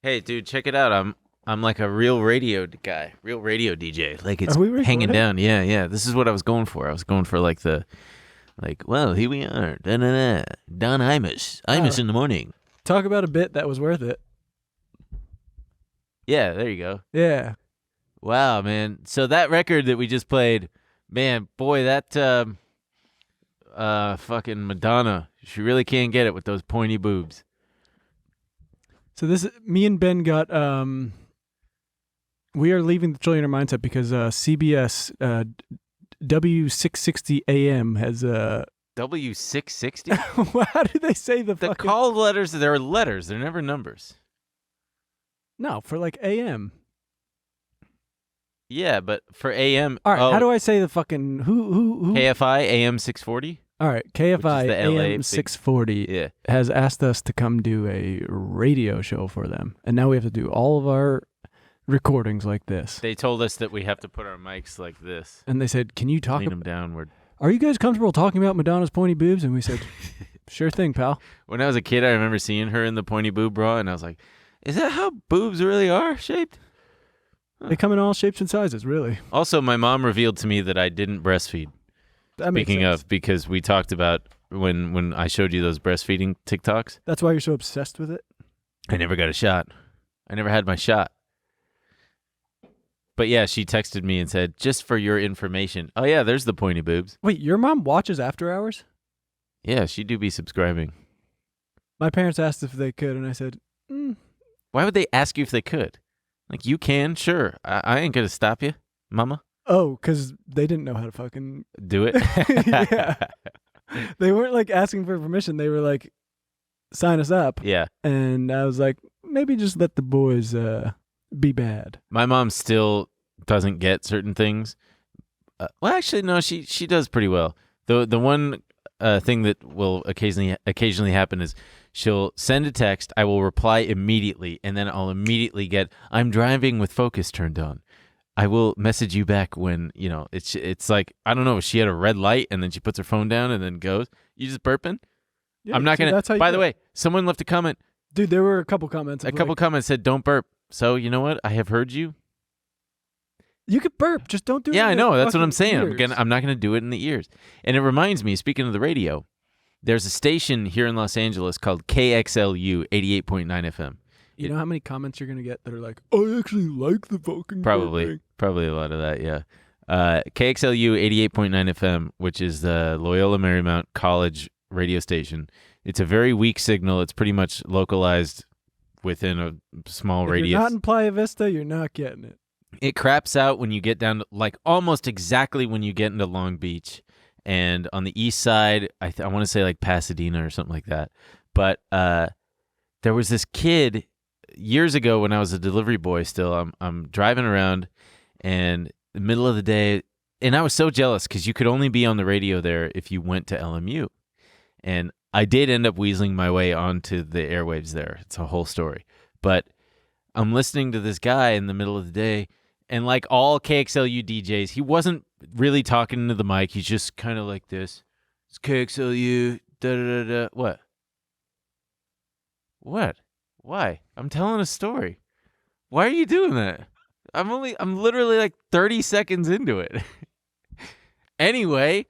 Hey, dude, check it out. I'm like a real radio guy, real radio DJ. Like it's Are we hanging recording? down. Yeah, yeah. This is what I was going for. I was going for well, here we are. Da-da-da. Don Imus in the morning. Talk about a bit that was worth it. Yeah, there you go. Yeah. Wow, man. So that record that we just played, man, boy, that fucking Madonna. She really can't get it with those pointy boobs. So me and Ben got we are leaving the Trillionaire mindset because CBS W660 AM has W660? how do they say the The fucking call letters, they're letters. They're never numbers. No, for like AM. Yeah, but for AM. All right, how do I say the fucking who KFI AM 640? All right, KFI the LA AM 640 Yeah. has asked us to come do a radio show for them. And now we have to do all of our recordings like this. They told us that we have to put our mics like this. And they said, "Can you talk Lean them downward. Are you guys comfortable talking about Madonna's pointy boobs?" And we said, "Sure thing, pal." When I was a kid, I remember seeing her in the pointy boob bra, and I was like, is that how boobs really are shaped? They come in all shapes and sizes, really. Also, my mom revealed to me that I didn't breastfeed. That makes Speaking sense. of, because we talked about when I showed you those breastfeeding TikToks, That's why you're so obsessed with it? I never got a shot. I never had my shot. But yeah, she texted me and said, just for your information. Oh yeah, there's the pointy boobs. Wait, your mom watches After Hours? Yeah, she do be subscribing. My parents asked if they could, and I said, Why would they ask you if they could? Like, you can, sure. I ain't gonna stop you, mama. oh, because they didn't know how to fucking... Do it. Yeah. They weren't, like, asking for permission. They were like, sign us up. Yeah. And I was like, maybe just let the boys be bad. My mom still doesn't get certain things. Well, actually, no, she does pretty well. The one thing that will occasionally happen is she'll send a text. I will reply immediately, and then I'll immediately get, I'm driving with focus turned on. I will message you back when, it's like, I don't know, she had a red light, and then she puts her phone down and then goes. You just burping? Yeah, I'm not see, going that's how to. you By do the it. way, someone left a comment. Dude, there were a couple comments. A couple comments said, don't burp. So, you know what? I have heard you. You could burp, just don't do it. Yeah, in I the know. That's what I'm fucking saying. ears. I'm not going to do it in the ears. And it reminds me, speaking of the radio, there's a station here in Los Angeles called KXLU 88.9 FM. You know how many comments you're gonna get that are like, I actually like the fucking Probably a lot of that, yeah. KXLU 88.9 FM, which is the Loyola Marymount College radio station. It's a very weak signal. It's pretty much localized within a small If radius. you're not in Playa Vista, you're not getting it. It craps out when you get down to, like, almost exactly when you get into Long Beach. And on the east side, I want to say like Pasadena or something like that. But there was this kid years ago when I was a delivery boy still. I'm driving around and the middle of the day, and I was so jealous because you could only be on the radio there if you went to LMU. And I did end up weaseling my way onto the airwaves there. It's a whole story. But I'm listening to this guy in the middle of the day, and like all KXLU DJs, he wasn't really talking into the mic. He's just kind of like this. It's KXLU, da-da-da-da. What? What? Why? I'm telling a story. Why are you doing that? I'm literally like 30 seconds into it. Anyway,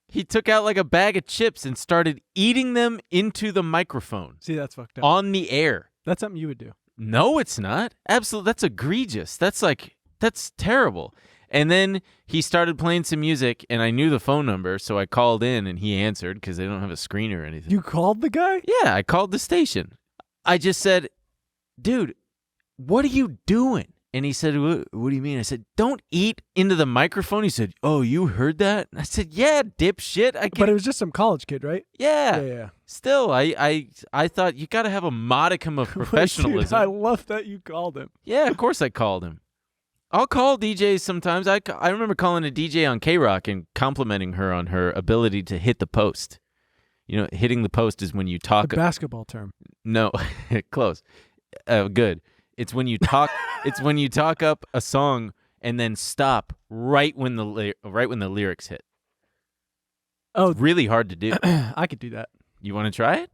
he took out like a bag of chips and started eating them into the microphone See, that's fucked up. on the air. That's something you would do. No, it's not. Absolutely. That's egregious. That's terrible. And then he started playing some music, and I knew the phone number, so I called in, and he answered because they don't have a screen or anything. You called the guy? Yeah, I called the station. I just said, dude, what are you doing? And he said, what do you mean? I said, don't eat into the microphone. He said, oh, you heard that? And I said, yeah, dipshit. But it was just some college kid, right? Yeah. Yeah. Still, I thought you got to have a modicum of professionalism. Dude, I love that you called him. Yeah, of course I called him. I'll call DJs sometimes. I remember calling a DJ on K-Rock and complimenting her on her ability to hit the post. You know, hitting the post is when you talk. The basketball term. No, close. Good. It's when you talk. It's when you talk up a song and then stop right when the lyrics hit. Oh, It's really hard to do. I could do that. You want to try it?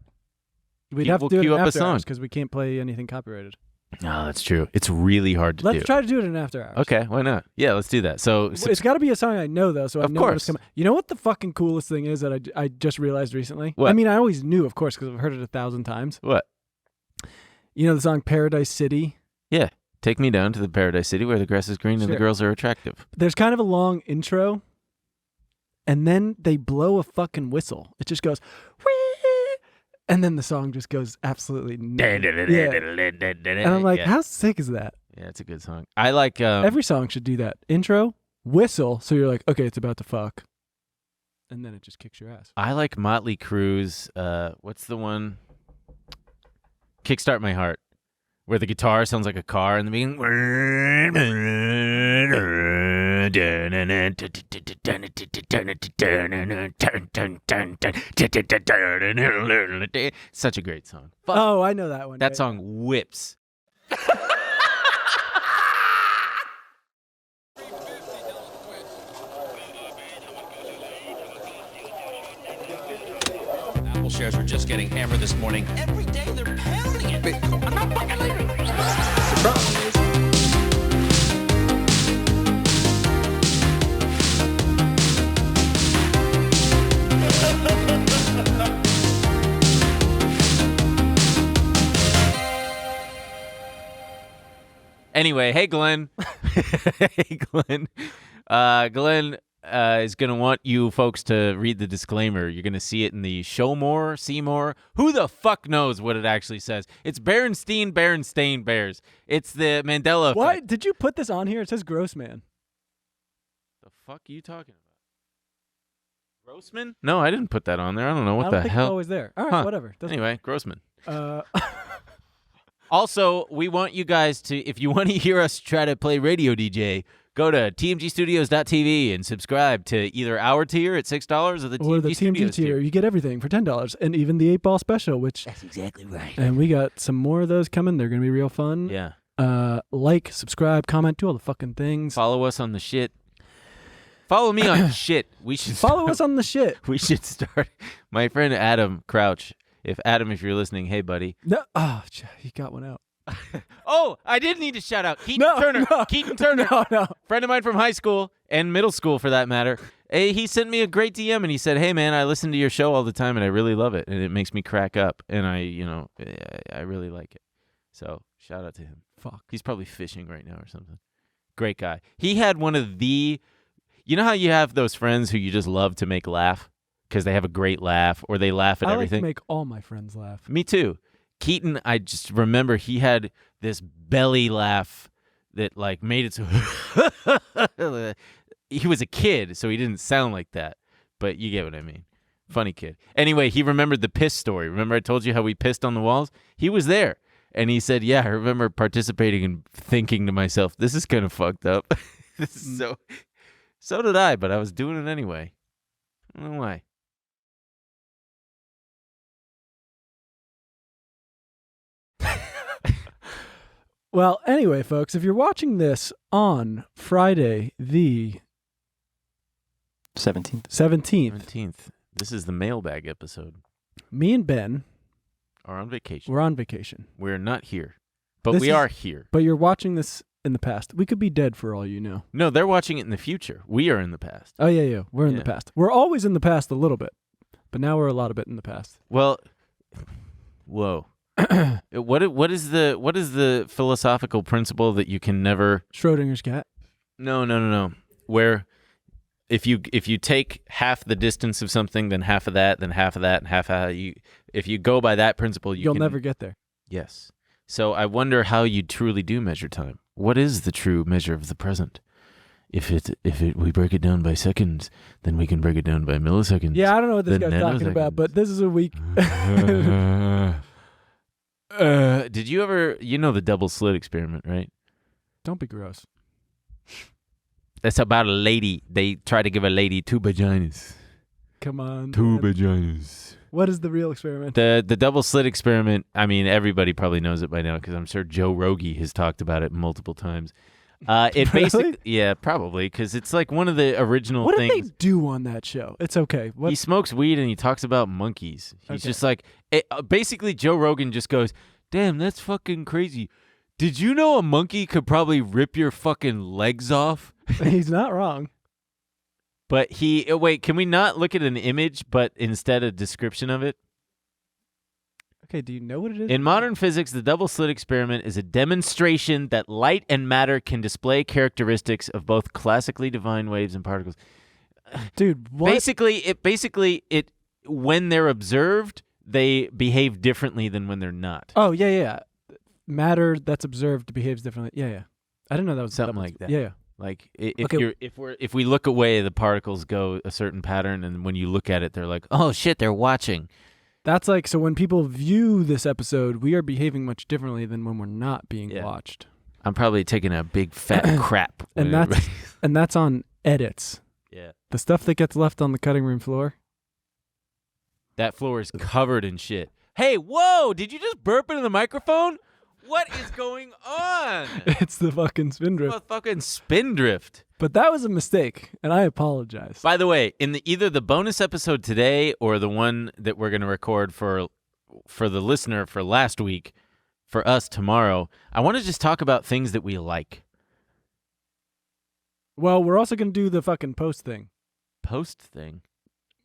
We'd You- have we'll to do it queue in up a after song. because we can't play anything copyrighted. No, that's true. It's really hard to do. Let's try to do it in After Hours. Okay, why not? Yeah, let's do that. So It's got to be a song I know, though, so I Of know course. what's coming. You know what the fucking coolest thing is that I just realized recently? What? I mean, I always knew, of course, because I've heard it 1,000 times. what? You know the song Paradise City? Yeah, take me down to the Paradise City where the grass is green and the Sure. girls are attractive. There's kind of a long intro, and then they blow a fucking whistle. It just goes, whee! And then the song just goes absolutely nuts. Yeah. And I'm like, yeah. how sick is that? Yeah, it's a good song. I like Every song should do that. Intro, whistle, so you're like, okay, it's about to fuck. And then it just kicks your ass. I like Motley Crue's what's the one? Kickstart My Heart, where the guitar sounds like a car in the beginning. Such a great song. Fuck. Oh, I know that one. That Yeah, song whips. Apple shares are just getting hammered this morning. Every day they're pounding it. I'm not fucking leaving. Anyway, hey Glenn. Hey Glenn. Glenn is going to want you folks to read the disclaimer. You're going to see it in the Show More, See More. Who the fuck knows what it actually says? It's Berenstain Bears. It's the Mandela Why effect. did you put this on here? It says Grossman. The fuck are you talking about? Grossman? No, I didn't put that on there. I don't know I what don't the think hell. it's always there. All right, Huh. whatever. Doesn't Anyway, Grossman. Uh, Also, we want you guys to, if you want to hear us try to play radio DJ, go to tmgstudios.tv and subscribe to either our tier at $6 or the or TMG the TMG Studios tier, you get everything for $10, and even the 8-ball special, which That's exactly right. and we got some more of those coming. They're gonna be real fun. Yeah. Like, subscribe, comment, do all the fucking things. Follow us on the shit. Follow me on shit. We should Follow us on the shit. We should start. My friend Adam Crouch. If you're listening, hey buddy. No, he got one out. Oh, I did need to shout out Keaton No, Turner. no. Keaton Turner. No. Friend of mine from high school and middle school for that matter. Hey, he sent me a great DM and he said, "Hey man, I listen to your show all the time and I really love it and it makes me crack up and I really like it." So, shout out to him. Fuck. He's probably fishing right now or something. Great guy. He had one of the You know how you have those friends who you just love to make laugh because they have a great laugh or they laugh at I everything? like to make all my friends laugh. Me too. Keaton, I just remember he had this belly laugh that like made it so he was a kid, so he didn't sound like that. But you get what I mean. Funny kid. Anyway, he remembered the piss story. Remember I told you how we pissed on the walls? He was there. And he said, "Yeah, I remember participating and thinking to myself, this is kind of fucked up." This is so did I, but I was doing it anyway. I don't know why. Well, anyway, folks, if you're watching this on Friday the 17th. 17th, 17th. This is the mailbag episode. me and Ben Are on vacation. we're on vacation. We're not here, but This we is- are here. But you're watching this in the past. We could be dead for all you know. No, they're watching it in the future. We are in the past. Oh, yeah. We're in the Yeah. past. We're always in the past a little bit, but now we're a lot of it in the past. Well, whoa. What is the philosophical principle that you can never? Schrodinger's cat. No. Where if you take half the distance of something, then half of that, then half of that, and half of that, if you go by that principle, You'll can, never get there. Yes. So I wonder how you truly do measure time. What is the true measure of the present? If we break it down by seconds, then we can break it down by milliseconds. Yeah, I don't know what this The guy's talking about, but this is a week. Did you ever, the double slit experiment, right? Don't be gross. That's about a lady. They try to give a lady two vaginas. Come on. Two man. vaginas. What is the real experiment? The double slit experiment, I mean, everybody probably knows it by now because I'm sure Joe Rogie has talked about it multiple times. It Really? basically, yeah, probably, because it's like one of the original What things. did they do on that show? It's okay. What? He smokes weed and he talks about monkeys. He's Okay. just like, basically Joe Rogan just goes, "Damn, that's fucking crazy. Did you know a monkey could probably rip your fucking legs off? He's not wrong. But wait, can we not look at an image, but instead a description of it? Okay, do you know what it is? In modern physics, the double slit experiment is a demonstration that light and matter can display characteristics of both classically defined waves and particles. Dude, what? Basically, when they're observed, they behave differently than when they're not. Oh, yeah. Matter that's observed behaves differently. Yeah. I didn't know that was Something like that. Yeah. Like if we look away, the particles go a certain pattern, and when you look at it, they're like, oh shit, they're watching. That's like, so when people view this episode, we are behaving much differently than when we're not being watched. I'm probably taking a big fat crap. And that's on edits. Yeah. The stuff that gets left on the cutting room floor. That floor is covered in shit. Hey, whoa, did you just burp into the microphone? What is going on? It's the fucking spindrift. It's a fucking spindrift. But that was a mistake, and I apologize. By the way, in either the bonus episode today or the one that we're going to record for the listener for last week, for us tomorrow, I want to just talk about things that we like. Well, we're also going to do the fucking post thing. Post thing?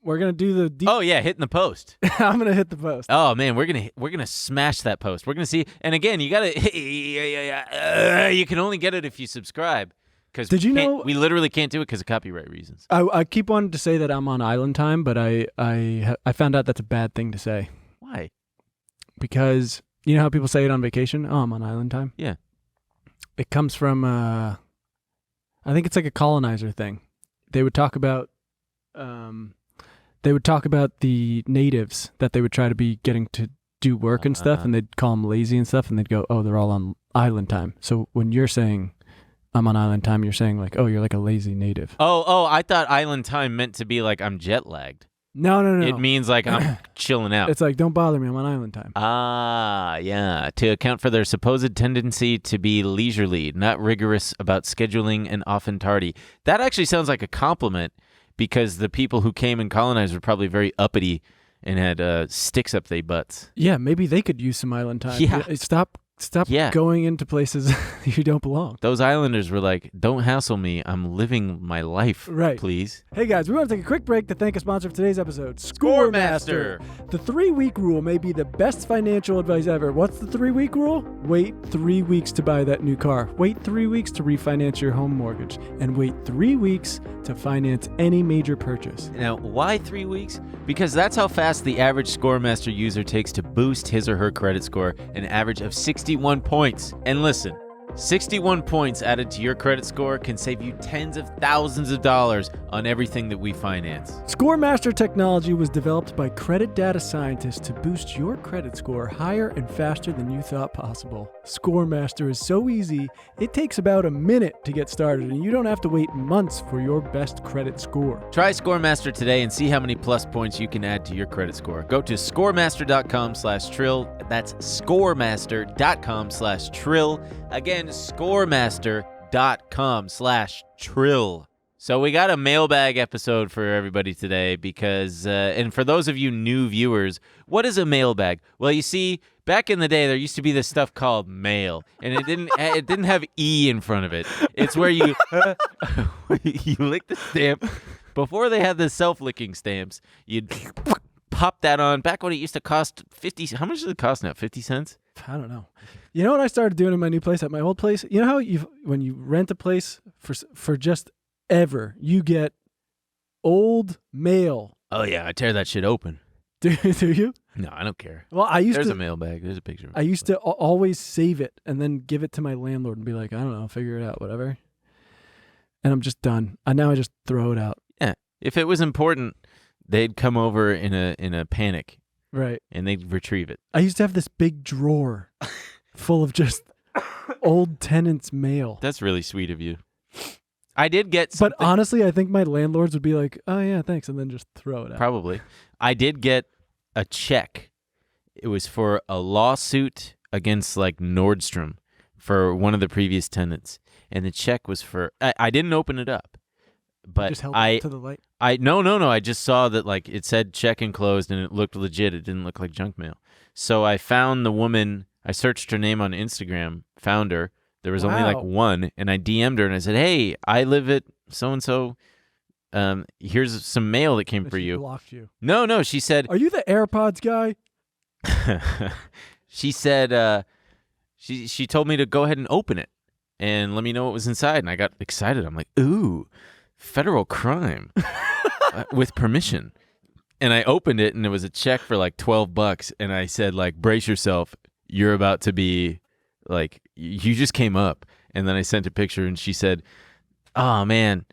We're going to do the deep... Oh, yeah, hitting the post. I'm going to hit the post. Oh, man, we're gonna smash that post. We're going to see... And again, you got to... you can only get it if you subscribe. Did you know... We literally can't do it because of copyright reasons. I keep wanting to say that I'm on island time, but I found out that's a bad thing to say. Why? Because you know how people say it on vacation? Oh, I'm on island time? Yeah. It comes from... I think it's like a colonizer thing. They would talk about... the natives that they would try to be getting to do work and stuff, and they'd call them lazy and stuff, and they'd go, oh, they're all on island time. So when you're saying I'm on island time, you're saying like, oh, you're like a lazy native. Oh, I thought island time meant to be like I'm jet lagged. No. It means like I'm chilling out. It's like, don't bother me, I'm on island time. Ah, yeah. To account for their supposed tendency to be leisurely, not rigorous about scheduling, and often tardy. That actually sounds like a compliment, because the people who came and colonized were probably very uppity and had sticks up their butts. Yeah, maybe they could use some island time. Yeah. Stop going into places you don't belong. Those islanders were like, don't hassle me. I'm living my life, right. Please. Hey, guys, we want to take a quick break to thank a sponsor for today's episode, Scoremaster. The 3-week rule may be the best financial advice ever. What's the 3-week rule? Wait 3 weeks to buy that new car. Wait 3 weeks to refinance your home mortgage. And wait 3 weeks to finance any major purchase. Now, why 3 weeks? Because that's how fast the average Scoremaster user takes to boost his or her credit score, an average of 61 points. And listen, 61 points added to your credit score can save you tens of thousands of dollars on everything that we finance. Scoremaster technology was developed by credit data scientists to boost your credit score higher and faster than you thought possible. Scoremaster is so easy, it takes about a minute to get started, and you don't have to wait months for your best credit score. Try Scoremaster today and see how many plus points you can add to your credit score. Go to scoremaster.com/trill. That's scoremaster.com/trill. Again, scoremaster.com/trill. So we got a mailbag episode for everybody today because, and for those of you new viewers, what is a mailbag? Well, you see, back in the day, there used to be this stuff called mail, and it didn't have E in front of it. It's where you you lick the stamp. Before they had the self-licking stamps, you'd pop that on. Back when it used to cost 50. How much does it cost now? 50 cents? I don't know. You know what I started doing in my new place, at my old place? You know how when you rent a place for just ever, you get old mail. Oh, yeah. I tear that shit open. Do you? No, I don't care. Well, There's a mailbag. There's a picture. I used to always save it and then give it to my landlord and be like, I don't know, figure it out, whatever. And I'm just done. Now I just throw it out. Yeah. If it was important, they'd come over in a panic. Right. And they'd retrieve it. I used to have this big drawer full of just old tenants' mail. That's really sweet of you. I did get something. But honestly, I think my landlords would be like, oh, yeah, thanks, and then just throw it out. Probably. I did get a check. It was for a lawsuit against like Nordstrom for one of the previous tenants. And the check was for, I didn't open it up. But just held it to the light? No. I just saw that like it said check enclosed and it looked legit. It didn't look like junk mail. So I found the woman. I searched her name on Instagram, found her. There was only like Wow. one, and I DM'd her and I said, "Hey, I live at so and so. Here's some mail that came And for she you." blocked you. No. She said. Are you the AirPods guy? She said. She told me to go ahead and open it and let me know what was inside, and I got excited. I'm like, "Ooh, federal crime with permission." And I opened it, and it was a check for like $12, and I said, like, "Brace yourself. You're about to be, like, you just came up." And then I sent a picture, and she said, "Oh, man,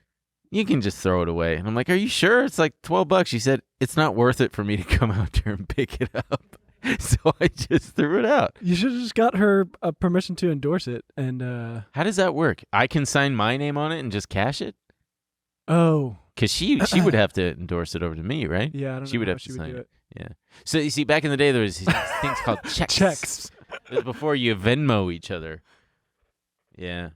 you can just throw it away." And I'm like, "Are you sure? It's like $12. She said, "It's not worth it for me to come out there and pick it up." So I just threw it out. You should have just got her permission to endorse it. And How does that work? I can sign my name on it and just cash it? oh, Because she would have to endorse it over to me, right? yeah, I don't know. She would how have to she would sign do it. Yeah. So you see, back in the day, there was these things called checks. Checks. It was before you Venmo each other. Yeah.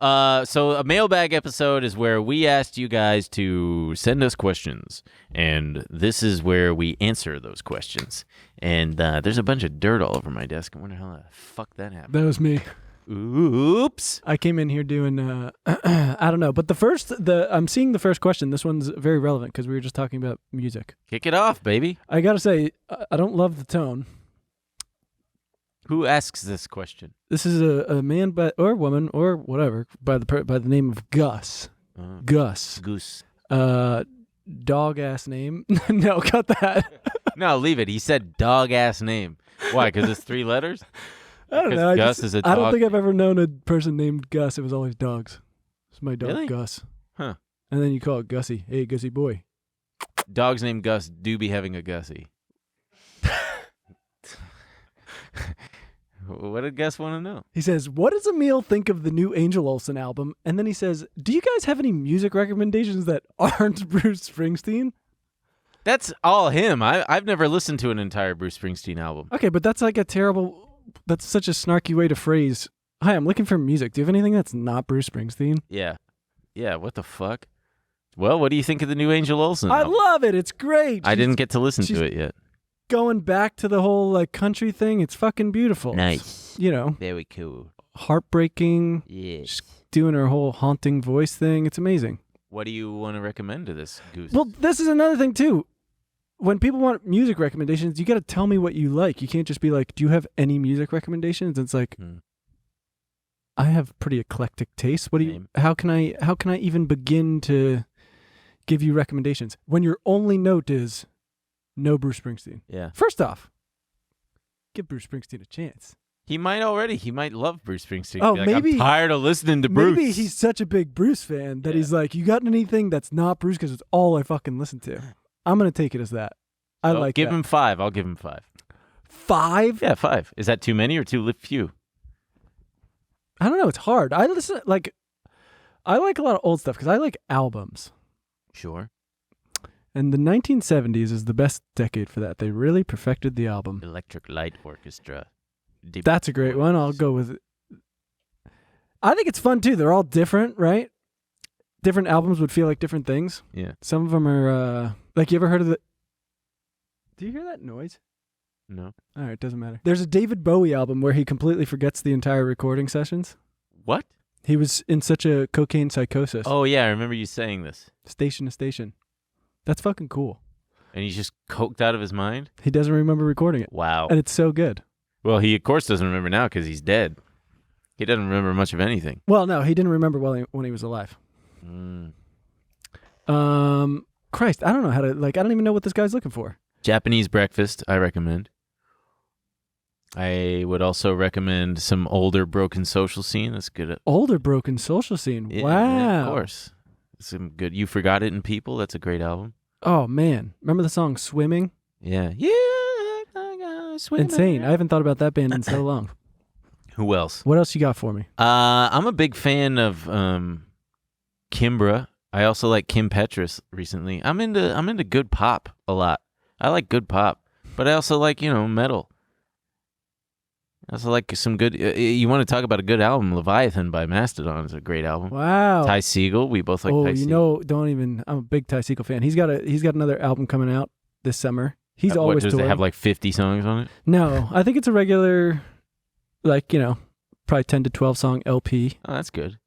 So a mailbag episode is where we asked you guys to send us questions, and this is where we answer those questions. And there's a bunch of dirt all over my desk. I wonder how the fuck that happened. That was me. Oops. I came in here doing, I don't know. But I'm seeing the first question. This one's very relevant because we were just talking about music. Kick it off, baby. I got to say, I don't love the tone. Who asks this question? This is a man or woman or whatever by the name of Gus. Gus. Goose. Dog ass name. No, cut that. No, leave it. He said dog ass name. Why? Because it's 3 letters? I don't Because know. Gus is a I don't dog? think I've ever known a person named Gus. It was always dogs. It's my dog, Really? Gus. Huh. And then you call it Gussie. Hey, Gussie boy. Dogs named Gus do be having a Gussie. What did Gus want to know? He says, what does Emil think of the new Angel Olsen album? And then he says, do you guys have any music recommendations that aren't Bruce Springsteen? That's all him. I've never listened to an entire Bruce Springsteen album. Okay, but that's like that's such a snarky way to phrase, hi, I'm looking for music. Do you have anything that's not Bruce Springsteen? Yeah. Yeah, what the fuck? Well, what do you think of the new Angel Olsen I album? love it. It's great. I didn't get to listen she's to it yet. going back to the whole like country thing. It's fucking beautiful. Nice. You know, Very cool. heartbreaking, Yes. doing her whole haunting voice thing. It's amazing. What do you want to recommend to this goose? Well, this is another thing too. When people want music recommendations, you got to tell me what you like. You can't just be like, do you have any music recommendations? It's like, I have pretty eclectic taste. What do you, Same. how can I even begin to give you recommendations when your only note is no Bruce Springsteen? Yeah. First off, give Bruce Springsteen a chance. He might love Bruce Springsteen. Oh, Be like, maybe- I'm tired of listening to Bruce. Maybe he's such a big Bruce fan that Yeah. he's like, you got anything that's not Bruce? Because it's all I fucking listen to. I'm going to take it as that. I like give that. him 5. I'll give him 5. 5? Yeah, 5. Is that too many or too few? I don't know. It's hard. I like a lot of old stuff because I like albums. Sure. And the 1970s is the best decade for that. They really perfected the album. Electric Light Orchestra. Deep That's a great one. I'll Voice. go with it. I think it's fun too. They're all different, right? Different albums would feel like different things. Yeah. Some of them are like, you ever heard of the... Do you hear that noise? No. All right, doesn't matter. There's a David Bowie album where he completely forgets the entire recording sessions. What? He was in such a cocaine psychosis. Oh, yeah. I remember you saying this. Station to station. That's fucking cool. And he's just coked out of his mind? He doesn't remember recording it. Wow. And it's so good. Well, he, of course, doesn't remember now because he's dead. He doesn't remember much of anything. Well, no, he didn't remember when he was alive. Christ, I don't know how to, I don't even know what this guy's looking for. Japanese breakfast, I recommend. I would also recommend some older Broken Social Scene. That's good. Older Broken Social Scene. Yeah, Wow. yeah, of course. Some good. You Forgot It in People. That's a great album. Oh, man. Remember the song Swimming? Yeah. Yeah. Insane. I haven't thought about that band in so long. Who else? What else you got for me? I'm a big fan of Kimbra. I also like Kim Petras recently. I'm into good pop a lot. I like good pop, but I also like, metal. I also like some good. You want to talk about a good album? Leviathan by Mastodon is a great album. Wow. Ty Segall, we both like Oh, Ty Segall. don't even. I'm a big Ty Segall fan. He's got another album coming out this summer. He's What, always does it touring. have like 50 songs on it? No, I think it's a regular like, probably 10 to 12 song LP. Oh, that's good.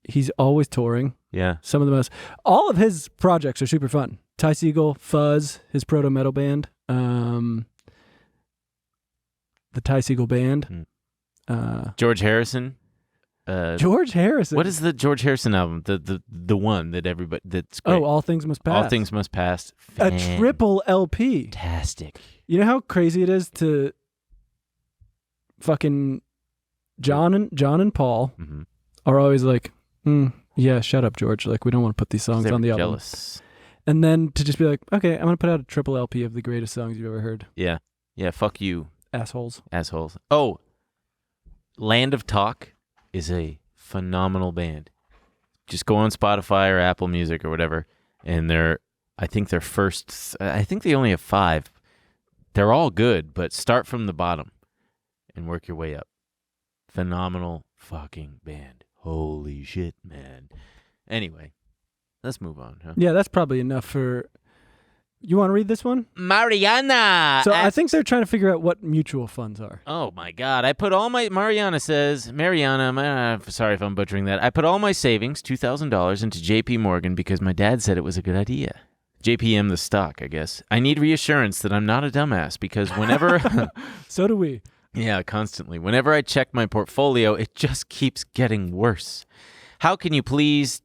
He's always touring. Yeah. Some of the most, all of his projects are super fun. Ty Segall, Fuzz, his proto metal band, the Ty Segall Band. George Harrison. George Harrison. What is the George Harrison album? The one that everybody that's great. Oh, All Things Must Pass. All Things Must Pass. A triple LP. Fantastic. You know how crazy it is to fucking John and Paul are always like, yeah, shut up, George. Like, we don't want to put these songs on the album. Jealous. And then to just be like, okay, I'm going to put out a triple LP of the greatest songs you've ever heard. Yeah. Yeah, fuck you. Assholes. Oh, Land of Talk is a phenomenal band. Just go on Spotify or Apple Music or whatever, and I think they only have 5. They're all good, but start from the bottom and work your way up. Phenomenal fucking band. Holy shit, man. Anyway, let's move on. Huh? Yeah, that's probably enough for... You want to read this one? Mariana! So I think they're trying to figure out what mutual funds are. Oh, my God. I put all my... Mariana, sorry if I'm butchering that. I put all my savings, $2,000, into JP Morgan because my dad said it was a good idea. JPM the stock, I guess. I need reassurance that I'm not a dumbass because whenever... So do we. Yeah, constantly. Whenever I check my portfolio, it just keeps getting worse. Can you please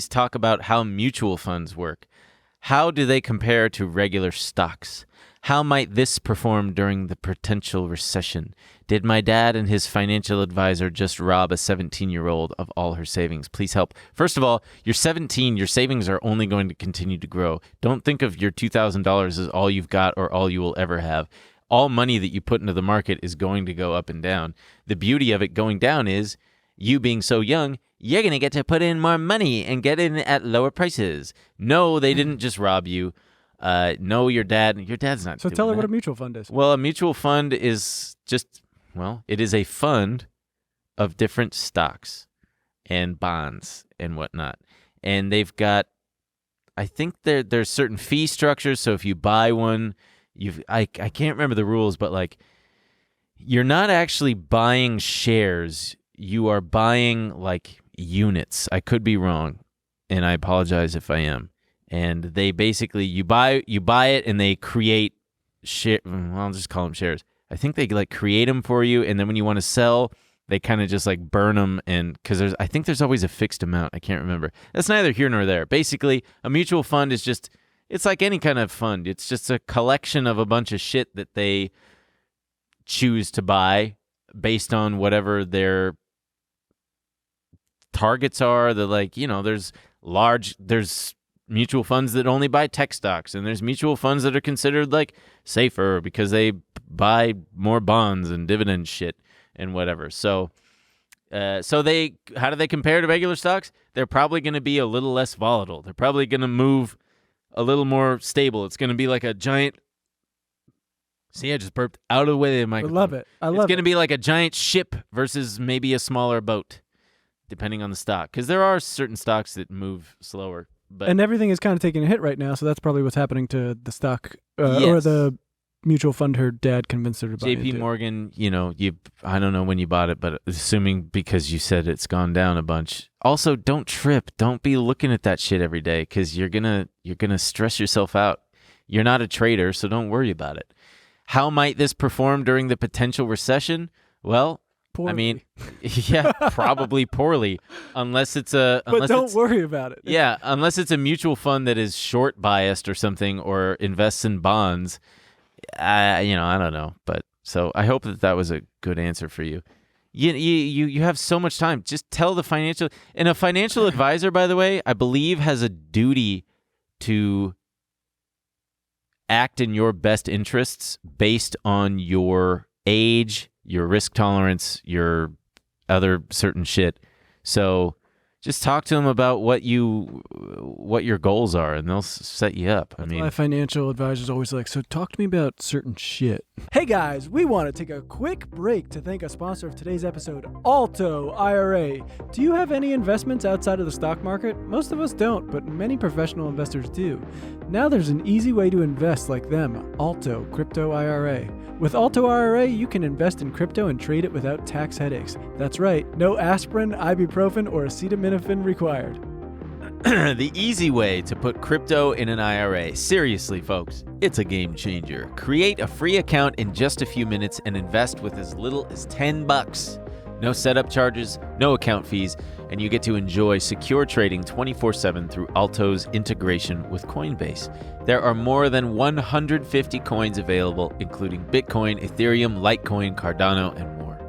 talk about how mutual funds work? How do they compare to regular stocks? How might this perform during the potential recession? Did my dad and his financial advisor just rob a 17-year-old of all her savings? Please help. First of all, you're 17. Your savings are only going to continue to grow. Don't think of your $2,000 as all you've got or all you will ever have. All money that you put into the market is going to go up and down. The beauty of it going down is you being so young, you're going to get to put in more money and get in at lower prices. No, they didn't just rob you. No, your dad's not So doing tell her that. what a mutual fund is. Well, a mutual fund is it is a fund of different stocks and bonds and whatnot. And they've got, I think there's certain fee structures. So if you buy one, I can't remember the rules, but like you're not actually buying shares. You are buying like units. I could be wrong, and I apologize if I am. And they basically you buy it, and they create share. Well, I'll just call them shares. I think they like create them for you, and then when you want to sell, they kind of just like burn them. And because I think there's always a fixed amount. I can't remember. That's neither here nor there. Basically, a mutual fund is just it's like any kind of fund. It's just a collection of a bunch of shit that they choose to buy based on whatever their targets are. That like, there's mutual funds that only buy tech stocks, and there's mutual funds that are considered like safer because they buy more bonds and dividend shit and whatever. So how do they compare to regular stocks? They're probably going to be a little less volatile. They're probably going to move a little more stable. It's going to be like a giant... See, I just burped out of the way of the microphone. I love it. It's going to be like a giant ship versus maybe a smaller boat, depending on the stock. Because there are certain stocks that move slower. But And everything is kind of taking a hit right now, so that's probably what's happening to the stock or Yes. the mutual fund her dad convinced her to buy JP into. Morgan, I don't know when you bought it, but assuming because you said it's gone down a bunch. Also, don't trip. Don't be looking at that shit every day because you're gonna stress yourself out. You're not a trader, so don't worry about it. How might this perform during the potential recession? Well, Poorly. I mean, yeah, probably poorly, unless it's but don't worry about it. Yeah, unless it's a mutual fund that is short biased or something, or invests in bonds. I don't know, but so I hope that was a good answer for you. You have so much time. Just tell the financial advisor, by the way, I believe has a duty to act in your best interests based on your age, your risk tolerance, your other certain shit. So Just talk to them about what your goals are, and they'll set you up. I mean, my financial advisor's always like, so talk to me about certain shit. Hey guys, we want to take a quick break to thank a sponsor of today's episode, Alto IRA. Do you have any investments outside of the stock market? Most of us don't, but many professional investors do. Now there's an easy way to invest like them, Alto Crypto IRA. With Alto IRA, you can invest in crypto and trade it without tax headaches. That's right, no aspirin, ibuprofen, or acetaminophen required. the easy way to put crypto in an IRA. Seriously, folks, it's a game changer. Create a free account in just a few minutes and invest with as little as $10. No setup charges, no account fees, and you get to enjoy secure trading 24/7 through Alto's integration with Coinbase. There are more than 150 coins available, including Bitcoin, Ethereum, Litecoin, Cardano, and more.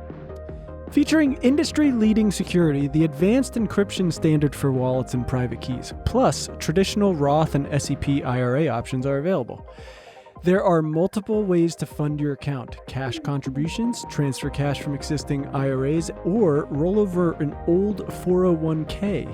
Featuring industry-leading security, the advanced encryption standard for wallets and private keys, plus traditional Roth and SEP IRA options are available. There are multiple ways to fund your account: cash contributions, transfer cash from existing IRAs, or roll over an old 401k.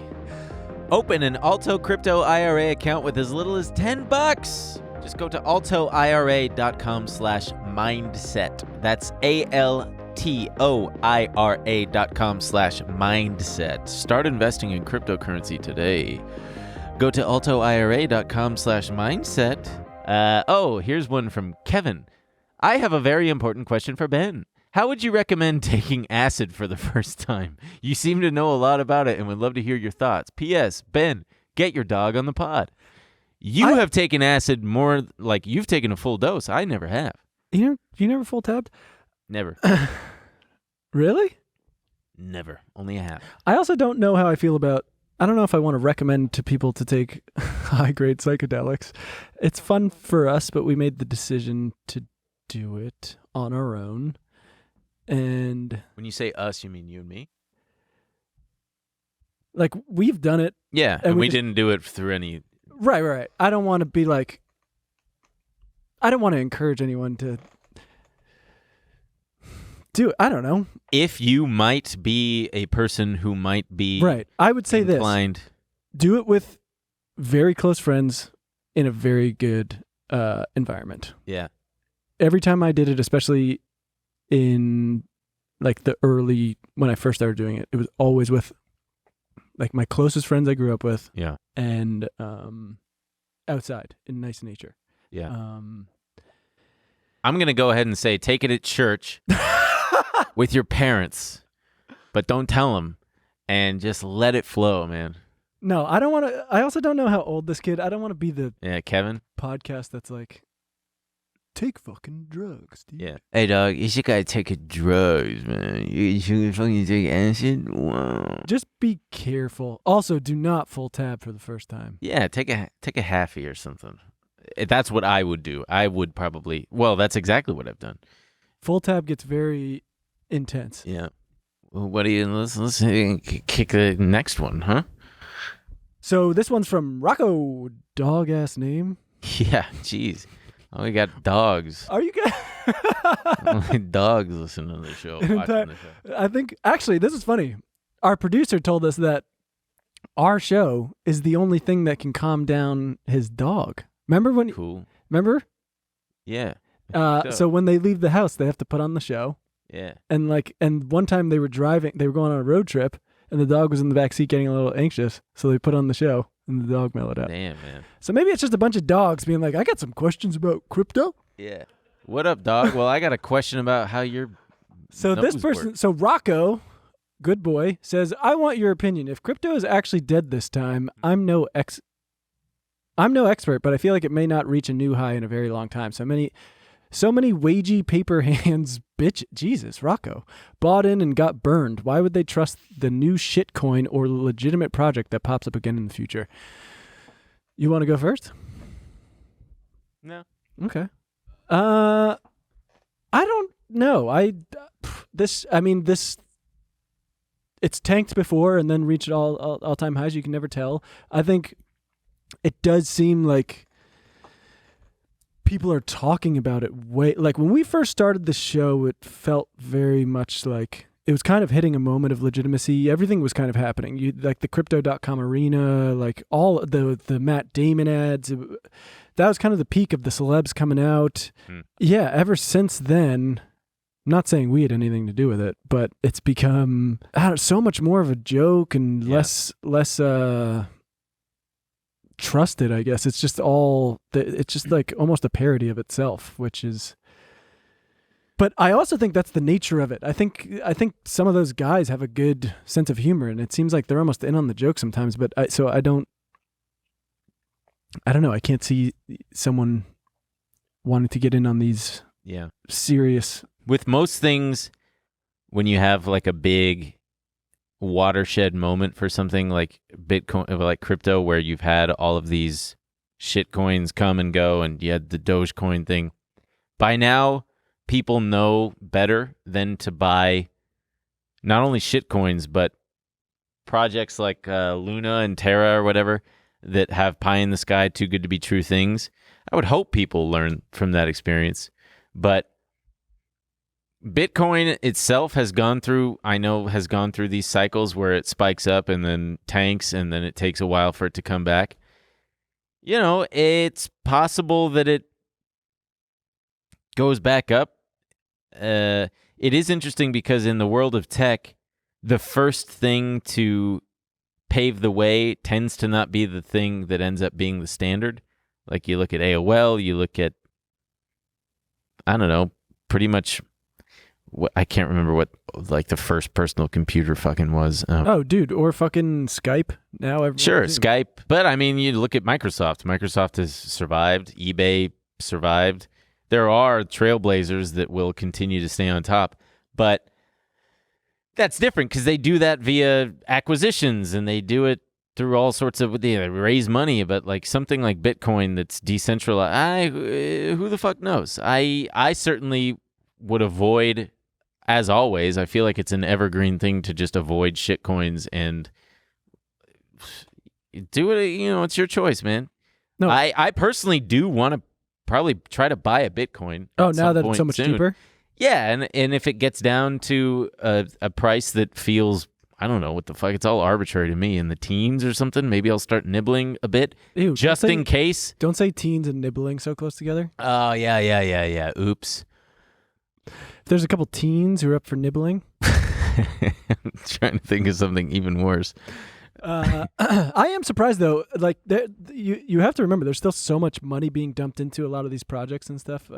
Open an Alto Crypto IRA account with as little as $10. Just go to altoira.com/mindset. That's ALTOIRA.com/mindset. Start investing in cryptocurrency today. Go to altoira.com/mindset. Here's one from Kevin. I have a very important question for Ben. How would you recommend taking acid for the first time? You seem to know a lot about it and would love to hear your thoughts. P.S. Ben, get your dog on the pod. You have taken acid more, like you've taken a full dose. I never have. You never full tabbed? Never. Really? Never. Only a half. I also don't know how I feel about, I don't know if I want to recommend to people to take high-grade psychedelics. It's fun for us, but we made the decision to do it on our own. And when you say us, you mean you and me? Like, we've done it. Yeah, and we didn't do it through any... Right. I don't want to be like... I don't want to encourage anyone to do it. I don't know. If you might be a person who might be... Right. I would say inclined... this. Do it with very close friends in a very good environment. Yeah. Every time I did it, especially in like the early, when I first started doing it, it was always with like my closest friends I grew up with. Yeah. And outside in nice nature. Yeah. I'm going to go ahead and say take it at church with your parents, but don't tell them and just let it flow, man. No, I don't want to. I also don't know how old this kid. I don't want to be the Kevin podcast that's like, take fucking drugs, dude. Yeah. Hey, dog, you should gotta take drugs, man. You should fucking take acid. Wow. Just be careful. Also, do not full tab for the first time. Yeah, take a halfie or something. That's what I would do. I would probably. Well, that's exactly what I've done. Full tab gets very intense. Yeah. Well, what do you? Let's kick the next one, huh? So this one's from Rocco. Dog ass name. Yeah. Jeez. Oh, we got dogs. Are you guys? Dogs listen to the show. Watching the show. I think actually this is funny. Our producer told us that our show is the only thing that can calm down his dog. Remember when? Cool. Remember? Yeah. So when they leave the house, they have to put on the show. Yeah. And one time they were going on a road trip, and the dog was in the back seat getting a little anxious, so they put on the show, and the dog mellowed out. Damn, man. So maybe it's just a bunch of dogs being like, I got some questions about crypto. Yeah. What up, dog? Well, I got a question about how your So this person, work. so Rocco, good boy, says, I want your opinion. If crypto is actually dead this time, I'm no expert, but I feel like it may not reach a new high in a very long time. So many wagey paper hands, bitch, Jesus, Rocco, bought in and got burned. Why would they trust the new shit coin or legitimate project that pops up again in the future? You want to go first? No. Okay. I don't know. It's tanked before and then reached all-time highs. You can never tell. I think it does seem like people are talking about it way, like when we first started the show, it felt very much like it was kind of hitting a moment of legitimacy. Everything was kind of happening. You like the Crypto.com arena, like all the Matt Damon ads. That was kind of the peak of the celebs coming out. Yeah, ever since then, I'm not saying we had anything to do with it, but it's become so much more of a joke and less trusted, I guess. It's just it's just like almost a parody of itself, which is. But I also think that's the nature of it. I think some of those guys have a good sense of humor, and it seems like they're almost in on the joke sometimes. But I don't know. I can't see someone wanting to get in on these serious. With most things, when you have like a big watershed moment for something like Bitcoin, like crypto, where you've had all of these shit coins come and go, and you had the Dogecoin thing. By now, people know better than to buy not only shit coins, but projects like Luna and Terra or whatever that have pie in the sky, too good to be true things. I would hope people learn from that experience. But Bitcoin itself has gone through these cycles where it spikes up and then tanks and then it takes a while for it to come back. You know, it's possible that it goes back up. It is interesting because in the world of tech, the first thing to pave the way tends to not be the thing that ends up being the standard. Like you look at AOL, you look at, I don't know, pretty much, I can't remember what like the first personal computer fucking was. Oh, dude, or fucking Skype now. Sure, Skype. But I mean, you look at Microsoft. Microsoft has survived. eBay survived. There are trailblazers that will continue to stay on top, but that's different because they do that via acquisitions and they do it through all sorts of, they raise money, but like something like Bitcoin that's decentralized, who the fuck knows? I certainly would avoid, as always, I feel like it's an evergreen thing to just avoid shit coins and do it, you know, it's your choice, man. No, I personally do want to probably try to buy a Bitcoin. Oh, now that it's so much cheaper? Yeah, and if it gets down to a price that feels, I don't know what the fuck, it's all arbitrary to me, in the teens or something, maybe I'll start nibbling a bit. Ew, just in case. Don't say teens and nibbling so close together. Oh, yeah. Oops. If there's a couple teens who are up for nibbling. I'm trying to think of something even worse. I am surprised though. Like you have to remember, there's still so much money being dumped into a lot of these projects and stuff.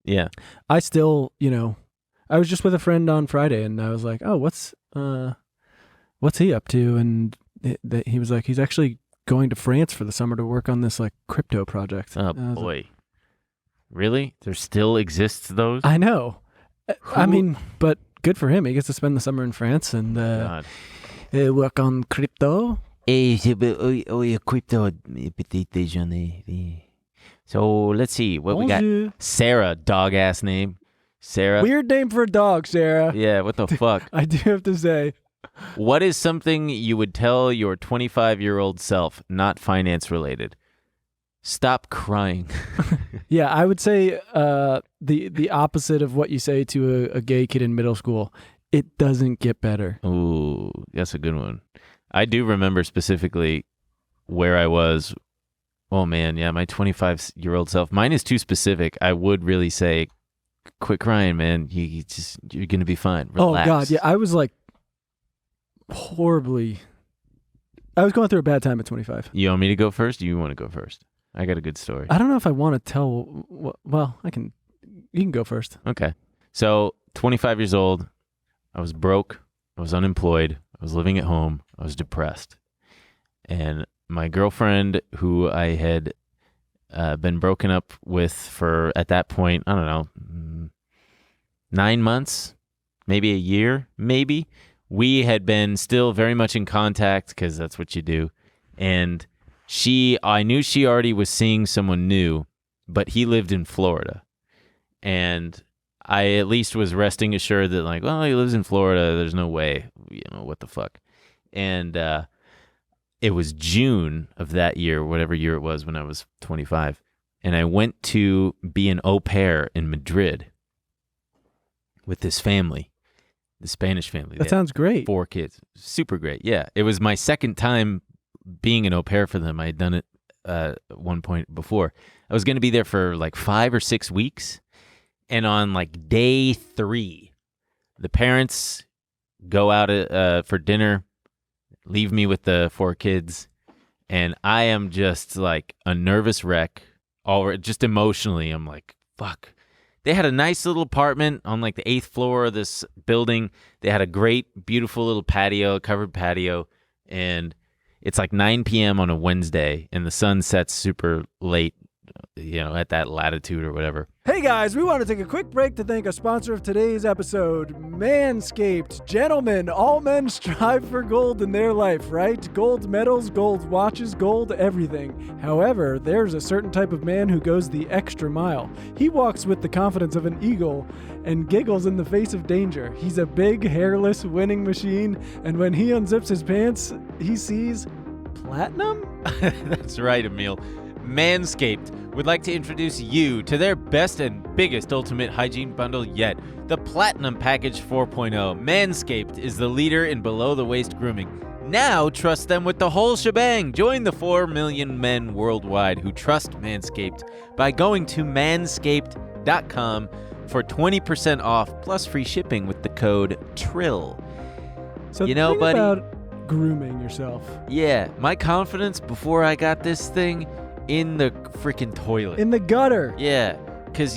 Yeah. I still, I was just with a friend on Friday, and I was like, "Oh, what's he up to?" And he was like, "He's actually going to France for the summer to work on this like crypto project." Oh boy, like, really? There still exists those? I know. I mean, but good for him. He gets to spend the summer in France and work on crypto. Crypto, petit déjeuner. So let's see what we got. Sarah, dog ass name. Sarah. Weird name for a dog, Sarah. Yeah, what the fuck? I do have to say. What is something you would tell your 25-year-old self, not finance related? Stop crying. Yeah, I would say the opposite of what you say to a gay kid in middle school. It doesn't get better. Ooh, that's a good one. I do remember specifically where I was. Oh, man, yeah, my 25-year-old self. Mine is too specific. I would really say, quit crying, man. You're going to be fine. Relax. Oh, God, yeah, I was like horribly... I was going through a bad time at 25. You want me to go first? Or you want to go first? I got a good story. I don't know if I want to tell... Well, I can... You can go first. Okay. So, 25 years old, I was broke, I was unemployed, I was living at home, I was depressed. And my girlfriend, who I had been broken up with for, at that point, I don't know, 9 months, maybe a year, maybe. We had been still very much in contact because that's what you do. And I knew she already was seeing someone new, but he lived in Florida. And I at least was resting assured that, like, well, he lives in Florida. There's no way, what the fuck. And it was June of that year, whatever year it was when I was 25. And I went to be an au pair in Madrid with this family. The Spanish family. That sounds great. 4 kids. Super great. Yeah. It was my second time being an au pair for them. I had done it at one point before. I was going to be there for like 5 or 6 weeks. And on like day 3, the parents go out for dinner, leave me with the 4 kids. And I am just like a nervous wreck. Just emotionally, I'm like, fuck. They had a nice little apartment on like the 8th floor of this building. They had a great, beautiful little patio, covered patio. And it's like 9 p.m. on a Wednesday, and the sun sets super late, at that latitude or whatever. Hey guys, we want to take a quick break to thank our sponsor of today's episode, Manscaped. Gentlemen, all men strive for gold in their life, right? Gold medals, gold watches, gold everything. However, there's a certain type of man who goes the extra mile. He walks with the confidence of an eagle and giggles in the face of danger. He's a big, hairless winning machine, and when he unzips his pants, he sees platinum? That's right, Emil. Manscaped would like to introduce you to their best and biggest ultimate hygiene bundle yet, the Platinum Package 4.0. Manscaped is the leader in below-the-waist grooming. Now trust them with the whole shebang. Join the 4 million men worldwide who trust Manscaped by going to manscaped.com for 20% off plus free shipping with the code TRILL. So think buddy, about grooming yourself. Yeah, my confidence before I got this thing in the freaking toilet. In the gutter. Yeah, because,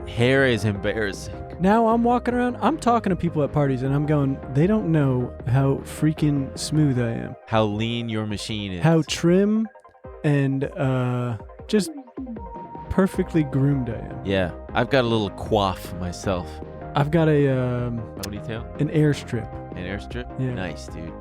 hair is embarrassing. Now I'm walking around, I'm talking to people at parties, and I'm going, they don't know how freaking smooth I am. How lean your machine is. How trim and just perfectly groomed I am. Yeah, I've got a little coif myself. I've got a Ponytail? an airstrip. An airstrip? Yeah. Nice, dude.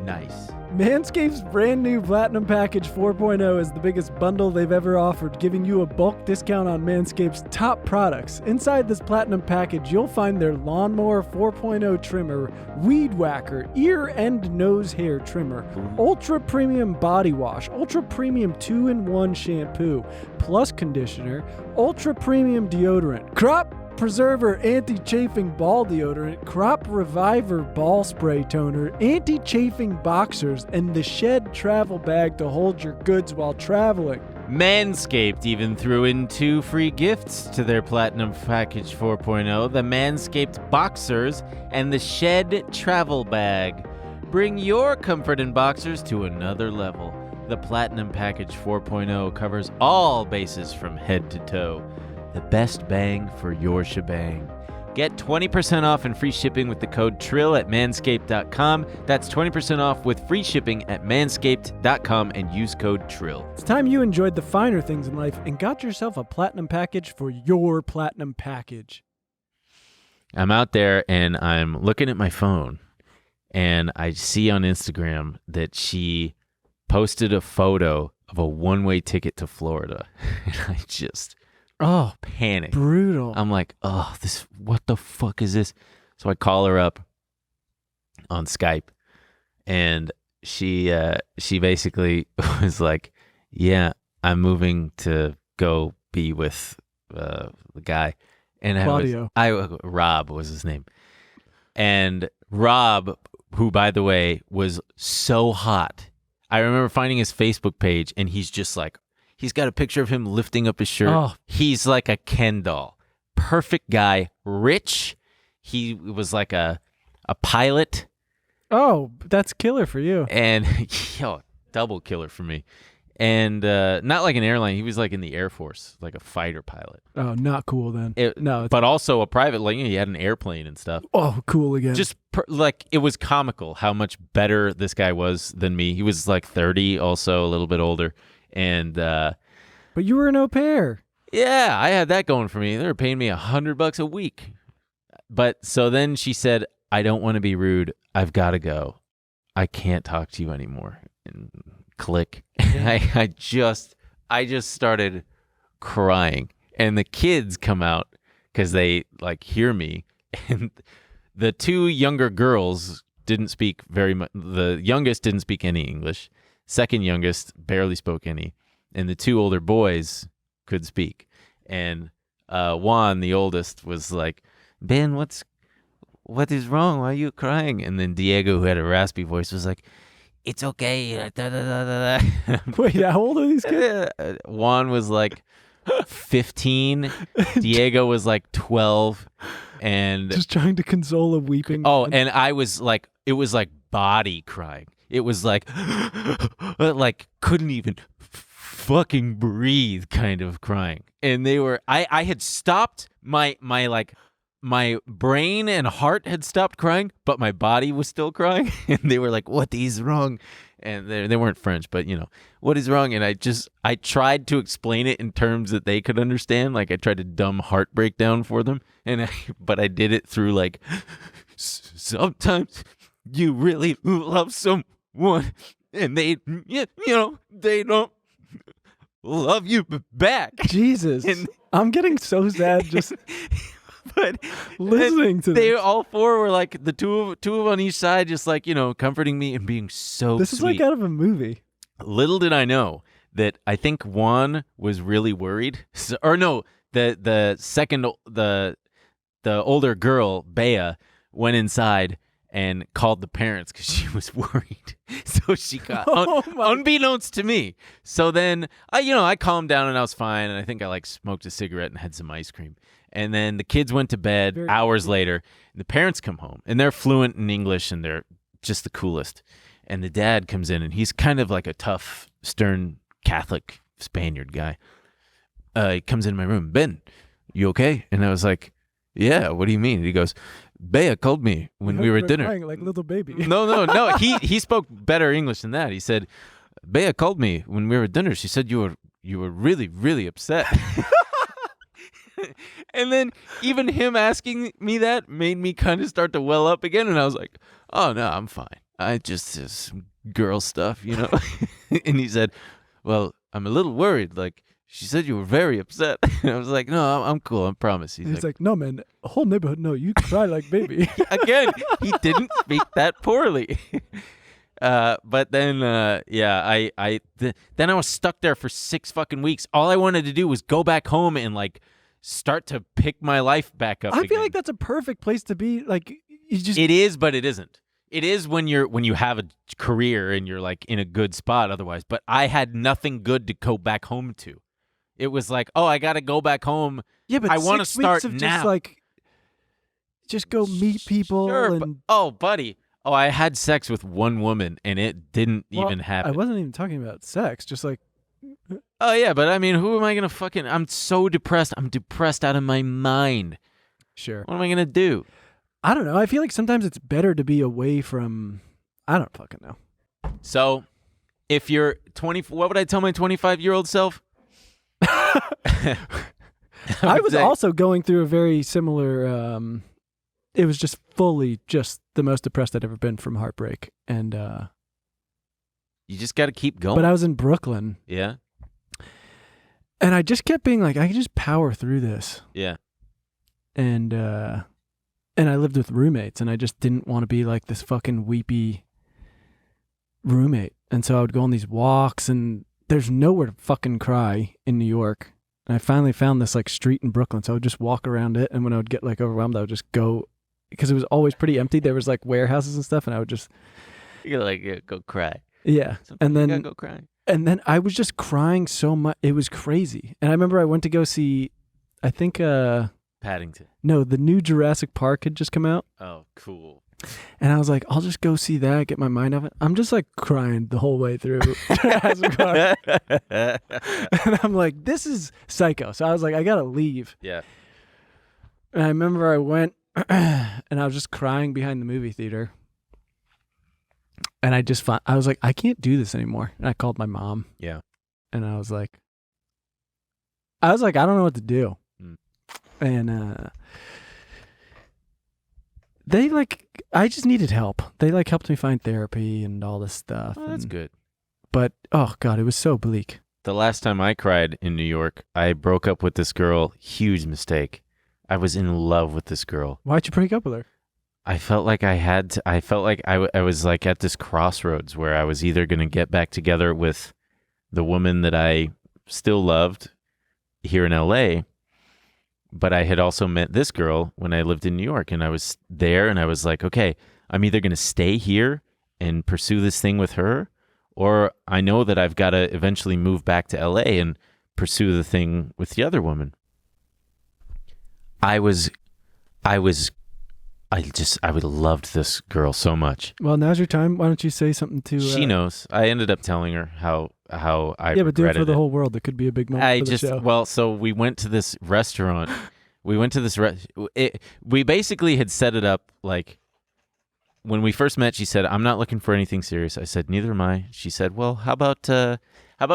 Nice. Manscaped's brand new Platinum Package 4.0 is the biggest bundle they've ever offered, giving you a bulk discount on Manscaped's top products. Inside this Platinum Package, you'll find their Lawnmower 4.0 trimmer, Weed Whacker, ear and nose hair trimmer, Ultra Premium Body Wash, Ultra Premium 2-in-1 shampoo, plus conditioner, Ultra Premium deodorant, Crop Preserver Anti-Chafing Ball Deodorant, Crop Reviver Ball Spray Toner, Anti-Chafing Boxers, and the Shed Travel Bag to hold your goods while traveling. Manscaped even threw in 2 free gifts to their Platinum Package 4.0, the Manscaped Boxers and the Shed Travel Bag. Bring your comfort in boxers to another level. The Platinum Package 4.0 covers all bases from head to toe. The best bang for your shebang. Get 20% off and free shipping with the code TRILL at manscaped.com. That's 20% off with free shipping at manscaped.com and use code TRILL. It's time you enjoyed the finer things in life and got yourself a Platinum Package for your Platinum Package. I'm out there and I'm looking at my phone and I see on Instagram that she posted a photo of a one-way ticket to Florida. And I just... panic. Brutal. I'm like, what the fuck is this? So I call her up on Skype, and she basically was like, yeah, I'm moving to go be with the guy. And Claudio. Rob was his name. And Rob, who, by the way, was so hot. I remember finding his Facebook page, and he's just like, he's got a picture of him lifting up his shirt. Oh. He's like a Ken doll. Perfect guy. Rich. He was like a pilot. Oh, that's killer for you. And, double killer for me. And not like an airline. He was like in the Air Force, like a fighter pilot. Oh, not cool then. But also a private, like, he had an airplane and stuff. Oh, cool again. Just it was comical how much better this guy was than me. He was like 30, also a little bit older. And but you were an au pair. Yeah, I had that going for me. They were paying me $100 a week. But so then she said, I don't want to be rude. I've got to go. I can't talk to you anymore. And click. I just started crying. And the kids come out because they like hear me. And the 2 younger girls didn't speak very much. The youngest didn't speak any English. Second youngest barely spoke any, and the 2 older boys could speak. And Juan, the oldest, was like, Ben, what is wrong? Why are you crying? And then Diego, who had a raspy voice, was like, it's okay. Da, da, da, da, da. Wait, how old are these kids? Juan was like 15. Diego was like 12. And just trying to console a weeping. Oh, and I was like, it was like body crying. It was like, couldn't even fucking breathe kind of crying. And they were, I had stopped my brain and heart had stopped crying, but my body was still crying. And they were like, what is wrong? And they weren't French, but what is wrong? And I tried to explain it in terms that they could understand. Like I tried to dumb Heartbreak down for them. But I did it through like, sometimes you really love someone and they don't love you back. Jesus. I'm getting so sad just but listening to they this. all four were like the two of on each side, just like, comforting me and being so This sweet. is like out of a movie. Little did I know that I think Juan was really worried. The older girl, Bea, went inside and called the parents because she was worried. So she got, unbeknownst to me. So then I calmed down and I was fine. And I think I like smoked a cigarette and had some ice cream. And then the kids went to bed hours later. And the parents come home and they're fluent in English and they're just the coolest. And the dad comes in and he's kind of like a tough, stern Catholic Spaniard guy. He comes in my room. Ben, you okay? And I was like, yeah, what do you mean? And he goes, Bea called me when we were at dinner. Crying like little baby. No. He spoke better English than that. He said, Bea called me when we were at dinner. She said you were really, really upset. And then even him asking me that made me kind of start to well up again. And I was like, oh, no, I'm fine. I just some girl stuff, And he said, well, I'm a little worried. Like, she said you were very upset. And I was like, no, I'm cool. I promise. He's like, no, man, the whole neighborhood know you cry like baby. Again, he didn't speak that poorly. But then, then I was stuck there for 6 fucking weeks. All I wanted to do was go back home and like start to pick my life back up. I feel like that's a perfect place to be. Like, it is, but it isn't. It is when you have a career and you're like in a good spot otherwise. But I had nothing good to go back home to. It was like, oh, I got to go back home. Yeah, but I want to 6 weeks start of now. Just go meet people. Sure, and... buddy. Oh, I had sex with one woman and it didn't even happen. I wasn't even talking about sex. Just like. Oh yeah, but I mean, who am I gonna fucking? I'm so depressed. I'm depressed out of my mind. Sure. What am I gonna do? I don't know. I feel like sometimes it's better to be away from. I don't fucking know. So, if you're 20, what would I tell my 25-year-old self? I was also going through a very similar. It was just the most depressed I'd ever been from Heartbreak, and you just got to keep going. But I was in Brooklyn. Yeah. And I just kept being like, I can just power through this. Yeah. And I lived with roommates, and I just didn't want to be like this fucking weepy roommate. And so I would go on these walks, and there's nowhere to fucking cry in New York. And I finally found this like street in Brooklyn, so I would just walk around it, and when I would get like overwhelmed, I would just go, because it was always pretty empty. There was like warehouses and stuff, and I would just go cry. Yeah. Sometimes and then you gotta go cry. And then I was just crying so much. It was crazy. And I remember I went to go see, I think Paddington. No, the new Jurassic Park had just come out. Oh, cool. And I was like, I'll just go see that, get my mind off it. I'm just like crying the whole way through Jurassic Park. And I'm like, this is psycho. So I was like, I gotta leave. Yeah. And I remember I went and I was just crying behind the movie theater. And I was like, I can't do this anymore. And I called my mom. Yeah. And I was like, I don't know what to do. And I just needed help. They like helped me find therapy and all this stuff. Oh, that's good. But, oh God, it was so bleak. The last time I cried in New York, I broke up with this girl. Huge mistake. I was in love with this girl. Why'd you break up with her? I felt like I was like at this crossroads where I was either going to get back together with the woman that I still loved here in LA, but I had also met this girl when I lived in New York, and I was there, and I was like, okay, I'm either going to stay here and pursue this thing with her, or I know that I've got to eventually move back to LA and pursue the thing with the other woman. I loved this girl so much. Well, now's your time. Why don't you say something to... She knows. I ended up telling her how I Yeah, but do it for the regretted whole world. It could be a big moment for the show. Well, so we went to this restaurant. We basically had set it up like, when we first met, she said, I'm not looking for anything serious. I said, neither am I. She said, well, how about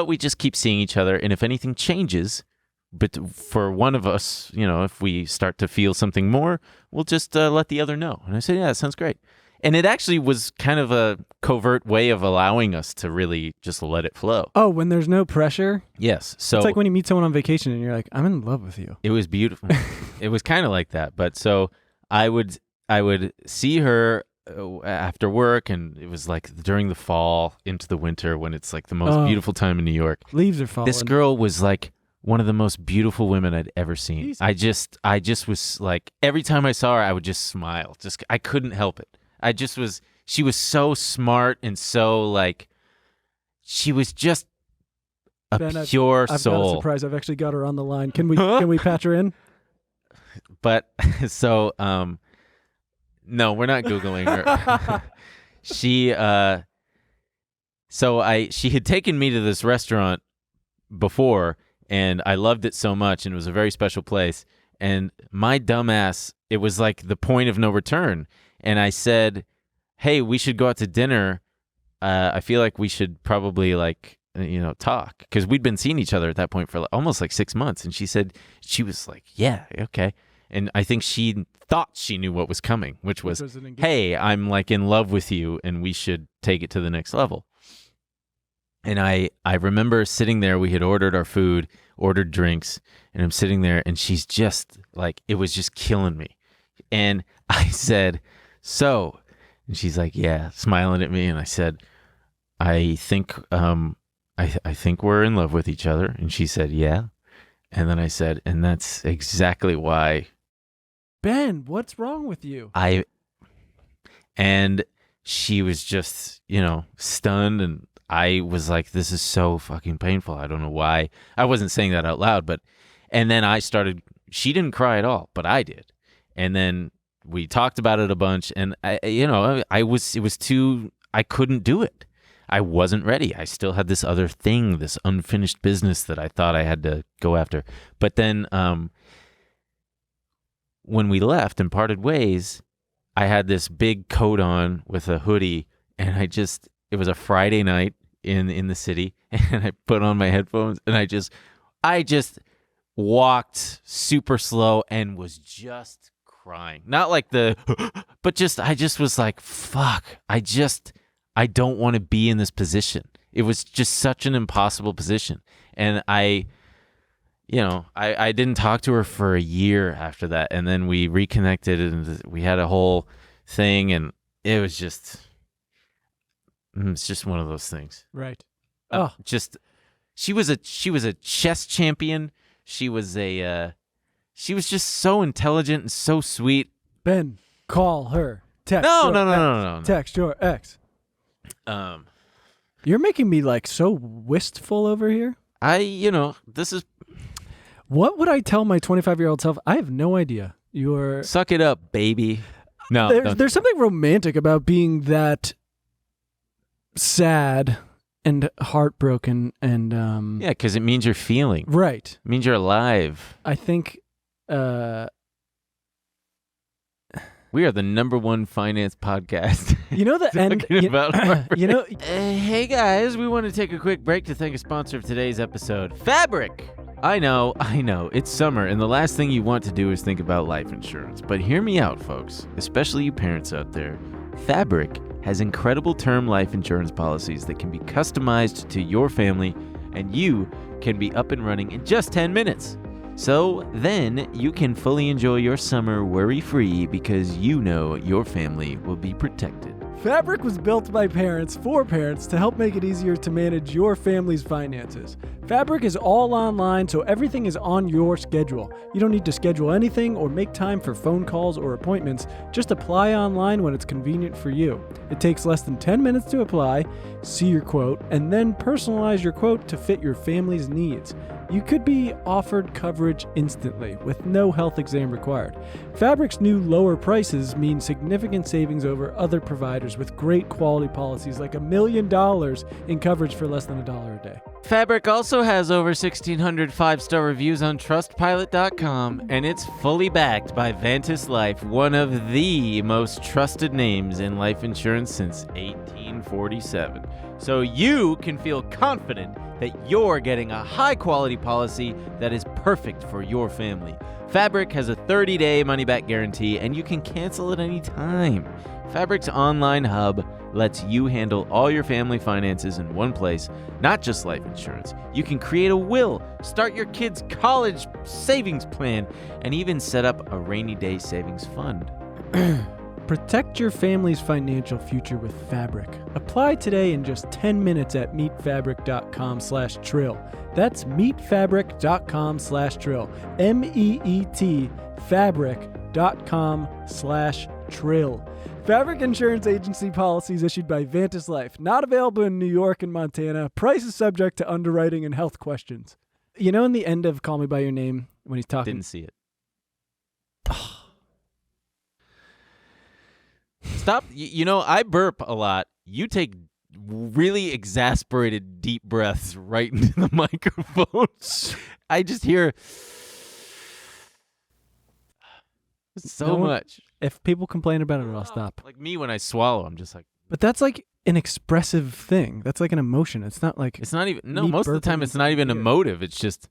we just keep seeing each other, and if anything changes, but for one of us, if we start to feel something more, we'll just let the other know. And I said, yeah, that sounds great. And it actually was kind of a covert way of allowing us to really just let it flow. Oh, when there's no pressure? Yes. So it's like when you meet someone on vacation and you're like, I'm in love with you. It was beautiful. It was kind of like that. But so I would see her after work, and it was like during the fall into the winter when it's like the most beautiful time in New York. Leaves are falling. This girl was like one of the most beautiful women I'd ever seen. Jesus. I just was like, every time I saw her, I would just smile. I couldn't help it. She was so smart, and so like, she was just a pure I've soul. got a surprise. I've actually got her on the line. Can we patch her in? But so, no, we're not Googling her. She had taken me to this restaurant before, and I loved it so much, and it was a very special place. And my dumbass, it was like the point of no return. And I said, hey, we should go out to dinner. I feel like we should probably talk, because we'd been seeing each other at that point for almost like 6 months. And she was like, yeah, okay. And I think she thought she knew what was coming, which was hey, I'm like in love with you, and we should take it to the next level. And I remember sitting there, we had ordered our food, ordered drinks, and I'm sitting there, and she's just like, it was just killing me. And I said, so, and she's like, yeah, smiling at me. And I said, I think we're in love with each other. And she said, yeah. And then I said, and that's exactly why. Ben, what's wrong with you? And she was just, stunned, and I was like, this is so fucking painful. I don't know why. I wasn't saying that out loud, and then she didn't cry at all, but I did. And then we talked about it a bunch, and I couldn't do it. I wasn't ready. I still had this other thing, this unfinished business that I thought I had to go after. But then, when we left and parted ways, I had this big coat on with a hoodie, and it was a Friday night in the city, and I put on my headphones, and I just walked super slow and was just crying. Not like but I just was like, fuck, I don't want to be in this position. It was just such an impossible position. And I didn't talk to her for a year after that. And then we reconnected, and we had a whole thing, and it's just one of those things. Right. She was a chess champion. She was just so intelligent and so sweet. Ben, call her. Text. No. Text your ex. You're making me like so wistful over here. This is. What would I tell my 25-year-old self? I have no idea. Suck it up, baby. No, there's something romantic about being that sad and heartbroken, and yeah, because it means you're feeling. Right. It means you're alive. I think we are the #1 finance podcast. Hey guys, we want to take a quick break to thank a sponsor of today's episode, Fabric. I know, it's summer, and the last thing you want to do is think about life insurance. But hear me out, folks, especially you parents out there. Fabric has incredible term life insurance policies that can be customized to your family, and you can be up and running in just 10 minutes. So then you can fully enjoy your summer worry-free because you know your family will be protected. Fabric was built by parents for parents to help make it easier to manage your family's finances. Fabric is all online, so everything is on your schedule. You don't need to schedule anything or make time for phone calls or appointments. Just apply online when it's convenient for you. It takes less than 10 minutes to apply, see your quote, and then personalize your quote to fit your family's needs. You could be offered coverage instantly with no health exam required. Fabric's new lower prices mean significant savings over other providers with great quality policies like $1 million in coverage for less than $1 a day. Fabric also has over 1,600 five-star reviews on TrustPilot.com, and it's fully backed by Vantis Life, one of the most trusted names in life insurance since 1847. So you can feel confident that you're getting a high-quality policy that is perfect for your family. Fabric has a 30-day money-back guarantee, and you can cancel at any time. Fabric's online hub lets you handle all your family finances in one place, not just life insurance. You can create a will, start your kids' college savings plan, and even set up a rainy day savings fund. Protect your family's financial future with Fabric. Apply today in just 10 minutes at meetfabric.com/trill. That's meetfabric.com/trill. MEET fabric.com/trill. Fabric Insurance Agency policies issued by Vantis Life. Not available in New York and Montana. Price is subject to underwriting and health questions. You know, in the end of Call Me By Your Name, when he's talking... Didn't see it. Stop. You know, I burp a lot. You take really exasperated deep breaths right into the microphone. I just hear so much. If people complain about it, I'll stop. Like me when I swallow, I'm just like... But that's like an expressive thing. That's like an emotion. It's not like... It's not even... No, most of the time it's not even emotive. It's just...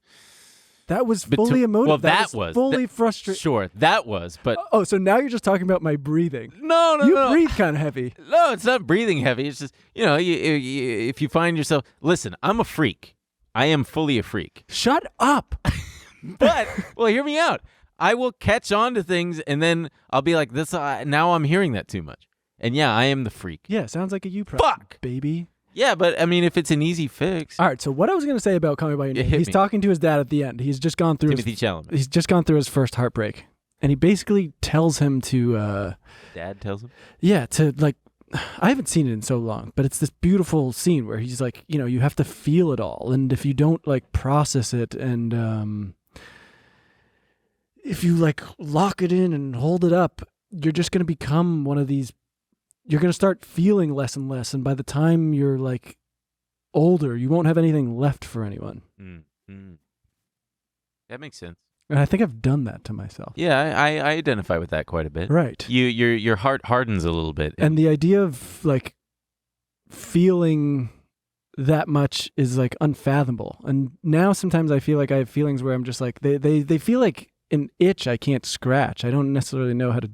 That was fully emotive. Well, that was fully frustrating. Sure, that was, but... Oh, so now you're just talking about my breathing. No. You breathe kind of heavy. No, it's not breathing heavy. It's just, you know, if you find yourself... Listen, I'm a freak. I am fully a freak. Shut up. But, well, hear me out. I will catch on to things, and then I'll be like, "This. Now I'm hearing that too much." And yeah, I am the freak. Yeah, sounds like a you problem. Fuck! Baby. Yeah, but I mean, if it's an easy fix... All right, so what I was going to say about Call Me By Your Name, he's talking to his dad at the end. He's just gone through Timothy Chalamet. He's just gone through his first heartbreak. And he basically tells him to... Dad tells him? Yeah, to like... I haven't seen it in so long, but it's this beautiful scene where he's like, you know, you have to feel it all. And if you don't like process it and if you like lock it in and hold it up, you're just going to become one of these... You're going to start feeling less and less. And by the time you're like older, you won't have anything left for anyone. That makes sense. And I think I've done that to myself. Yeah, I identify with that quite a bit. Right. Your heart hardens a little bit. And the idea of like feeling that much is like unfathomable. And now sometimes I feel like I have feelings where I'm just like, they feel like an itch I can't scratch. I don't necessarily know how to...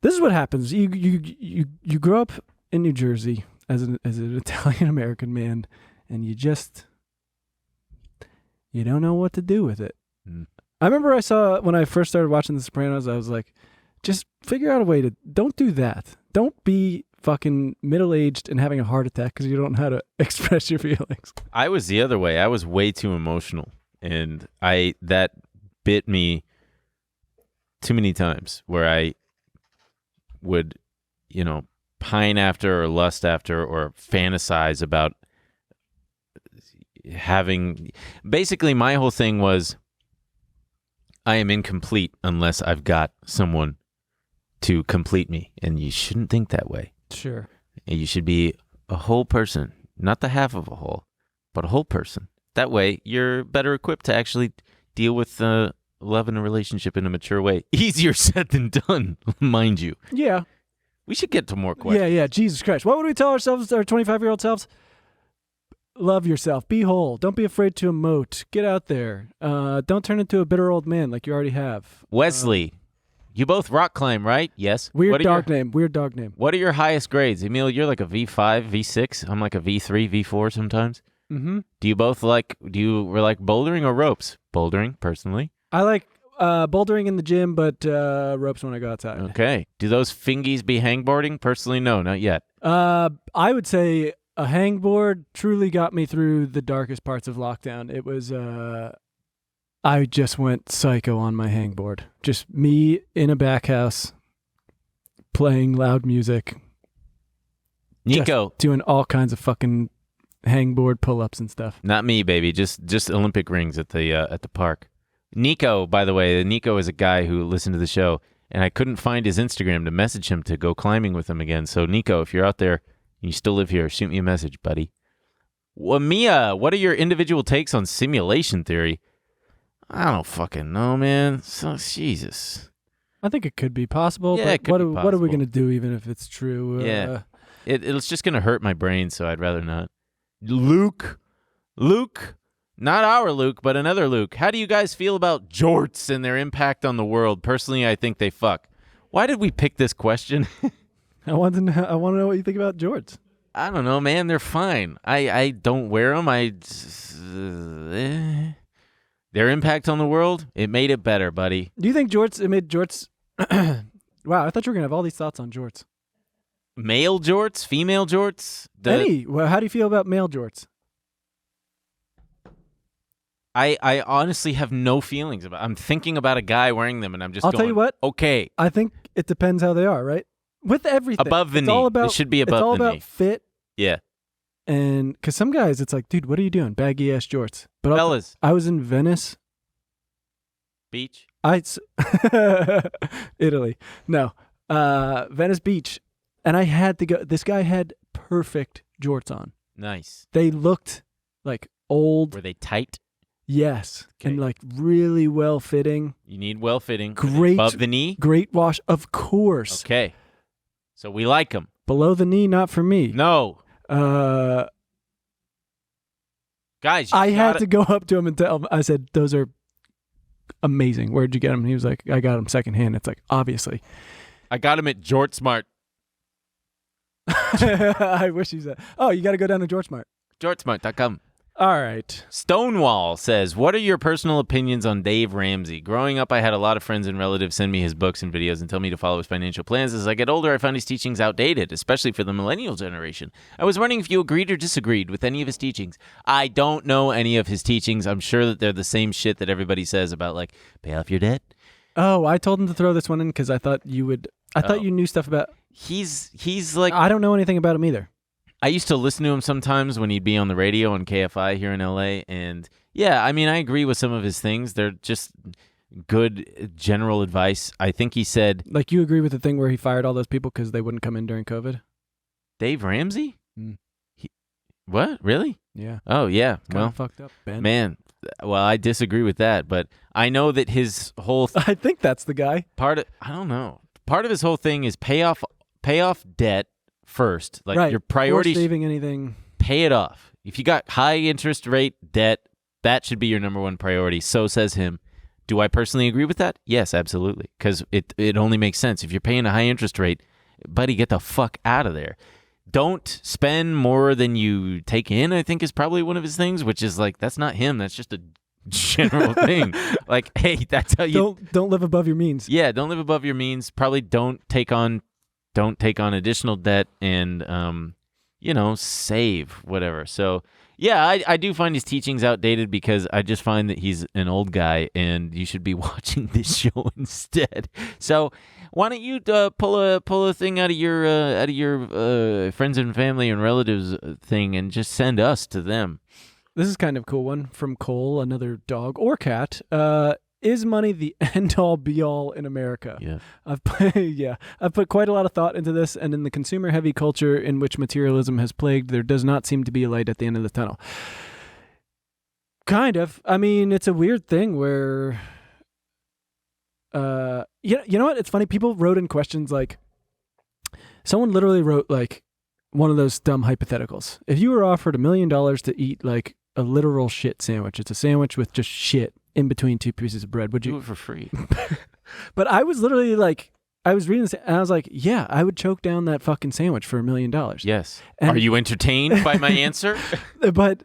This is what happens. You grow up in New Jersey as an Italian American man, and you don't know what to do with it. I remember I saw when I first started watching The Sopranos, I was like, just figure out a way to don't do that. Don't be fucking middle-aged and having a heart attack because you don't know how to express your feelings. I was the other way. I was way too emotional, and that bit me too many times where I would, you know, pine after or lust after or fantasize about having... Basically, my whole thing was I am incomplete unless I've got someone to complete me. And you shouldn't think that way. Sure. You should be a whole person, not the half of a whole, but a whole person. That way, you're better equipped to actually deal with love in a relationship in a mature way. Easier said than done, mind you. Yeah. We should get to more questions. Yeah. Jesus Christ. What would we tell ourselves, our 25-year-old selves? Love yourself. Be whole. Don't be afraid to emote. Get out there. Don't turn into a bitter old man like you already have. Wesley, you both rock climb, right? Yes. Weird dog name. What are your highest grades? Emil, you're like a V5, V6. I'm like a V3, V4 sometimes. Mm-hmm. Do you like bouldering or ropes? Bouldering, personally. I like bouldering in the gym, but ropes when I go outside. Okay. Do those fingies be hangboarding? Personally, no, not yet. I would say a hangboard truly got me through the darkest parts of lockdown. It was I just went psycho on my hangboard. Just me in a back house playing loud music. Nico. Just doing all kinds of fucking hangboard pull-ups and stuff. Not me, baby. Just Olympic rings at the park. Nico, by the way, Nico is a guy who listened to the show, and I couldn't find his Instagram to message him to go climbing with him again. So, Nico, if you're out there and you still live here, shoot me a message, buddy. Well, Mia, what are your individual takes on simulation theory? I don't fucking know, man. So, Jesus. I think it could be possible, Yeah, but it could be what are we possible. going to do even if it's true? Yeah. It's just going to hurt my brain, so I'd rather not. Luke, not our Luke, but another Luke. How do you guys feel about jorts and their impact on the world? Personally, I think they fuck. Why did we pick this question? I want to know what you think about jorts. I don't know, man. They're fine. I don't wear them. Their impact on the world, it made it better, buddy. Do you think it made jorts? Wow, I thought you were going to have all these thoughts on jorts. Male jorts, female jorts. Well, how do you feel about male jorts? I honestly have no feelings about. I'm thinking about a guy wearing them, and I'm just. I'll going, tell you what. Okay. I think it depends how they are, right? With everything, Above the it's knee. all about, It should be above it's all the about knee. fit, Yeah. and because some guys, it's like, dude, what are you doing? Baggy ass jorts. But Fellas. I was in Venice. Beach. Italy. No, Venice Beach, and I had to go. This guy had perfect jorts on. Nice. They looked like old. Were they tight? Yes, Okay. and like really well fitting. You need well fitting. Great. Above the knee. Great wash, of course. Okay. So we like them. Below the knee, not for me. No. Guys, you I had gotta- to go up to him and tell him. I said, "Those are amazing. Where'd you get them?" He was like, "I got them secondhand." It's like, obviously. I got him at Jort Smart. I wish he said, "Oh, you got to go down to George Mart." JortSmart.com. All right. Stonewall says, what are your personal opinions on Dave Ramsey? Growing up, I had a lot of friends and relatives send me his books and videos and tell me to follow his financial plans. As I get older, I find his teachings outdated, especially for the millennial generation. I was wondering if you agreed or disagreed with any of his teachings. I don't know any of his teachings. I'm sure that they're the same shit that everybody says about, like, pay off your debt. Oh, I told him to throw this one in because I thought you would. I thought you knew stuff about. He's like, I don't know anything about him either. I used to listen to him sometimes when he'd be on the radio on KFI here in LA. And yeah, I mean, I agree with some of his things. They're just good general advice. I think he said, Like, you agree with the thing where he fired all those people because they wouldn't come in during COVID? Dave Ramsey? Mm. What? Really? Yeah. Oh, yeah. Kind Well, of fucked up, Ben. man, well, I disagree with that. But I know that his whole I think that's the guy. I don't know. Part of his whole thing is pay off debt first. Like right. your priority, Or saving anything. pay it off. If you got high interest rate debt, that should be your number one priority. So says him. Do I personally agree with that? Yes, absolutely. Because it only makes sense. If you're paying a high interest rate, buddy, get the fuck out of there. Don't spend more than you take in, I think is probably one of his things, which is like, that's not him. That's just a general thing. Like, hey, that's how you... Don't live above your means. Yeah, don't live above your means. Probably don't take on additional debt and, save, whatever. So, yeah, I do find his teachings outdated because I just find that he's an old guy and you should be watching this show instead. So, why don't you pull a thing out of your friends and family and relatives thing and just send us to them? This is kind of a cool one from Cole, another dog or cat. Is money the end-all, be-all in America? Yeah. I've put quite a lot of thought into this, and in the consumer-heavy culture in which materialism has plagued, there does not seem to be a light at the end of the tunnel. Kind of. I mean, it's a weird thing where, you know what? It's funny. People wrote in questions like, someone literally wrote like one of those dumb hypotheticals. If you were offered $1 million to eat like a literal shit sandwich, it's a sandwich with just shit in between two pieces of bread, would Do you? it for free. But I was literally like, I was reading this and I was like, yeah, I would choke down that fucking sandwich for $1 million. Yes. And- Are you entertained by my answer? But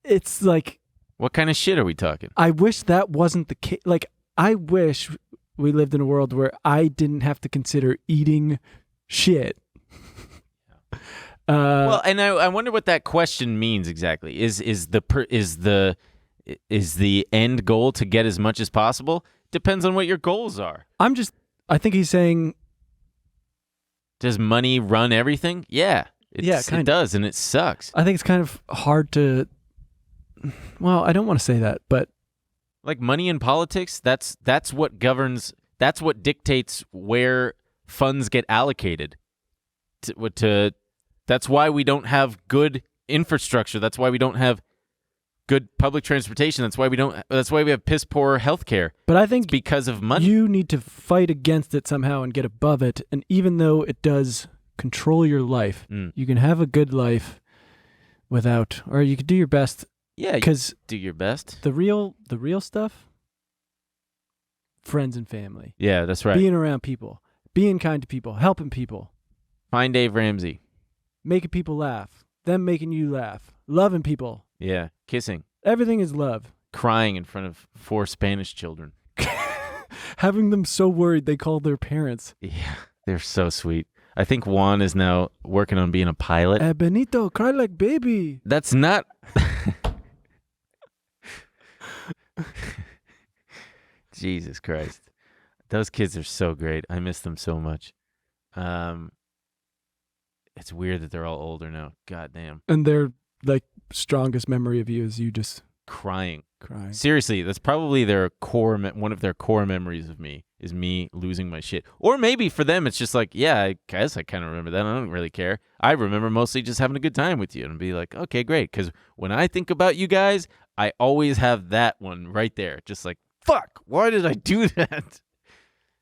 it's like, What kind of shit are we talking? I wish that wasn't the case. Like, I wish we lived in a world where I didn't have to consider eating shit. Well, and I wonder what that question means exactly. Is the end goal to get as much as possible? Depends on what your goals are. I think he's saying, Does money run everything? Yeah. It does, and it sucks. I think it's kind of hard to, well, I don't want to say that, but Like money in politics, that's what governs, that's what dictates where funds get allocated. That's why we don't have good infrastructure. That's why we don't have good public transportation. That's why we have piss poor healthcare. But I think it's because of money. You need to fight against it somehow and get above it. And even though it does control your life, you can have a good life without, or you could do your best. Yeah, because do your best. The real stuff, friends and family. Yeah, that's right. Being around people, being kind to people, helping people. Find Dave Ramsey. Making people laugh, them making you laugh, loving people. Yeah, kissing. Everything is love. Crying in front of 4 Spanish children. Having them so worried they called their parents. Yeah, they're so sweet. I think Juan is now working on being a pilot. Benito, cry like baby. That's not... Jesus Christ. Those kids are so great. I miss them so much. It's weird that they're all older now. God damn. And their like strongest memory of you is you just crying. Crying. Seriously, that's probably their core. One of their core memories of me is me losing my shit. Or maybe for them, it's just like, yeah, I guess I kind of remember that. I don't really care. I remember mostly just having a good time with you and be like, okay, great. Because when I think about you guys, I always have that one right there. Just like, fuck, why did I do that?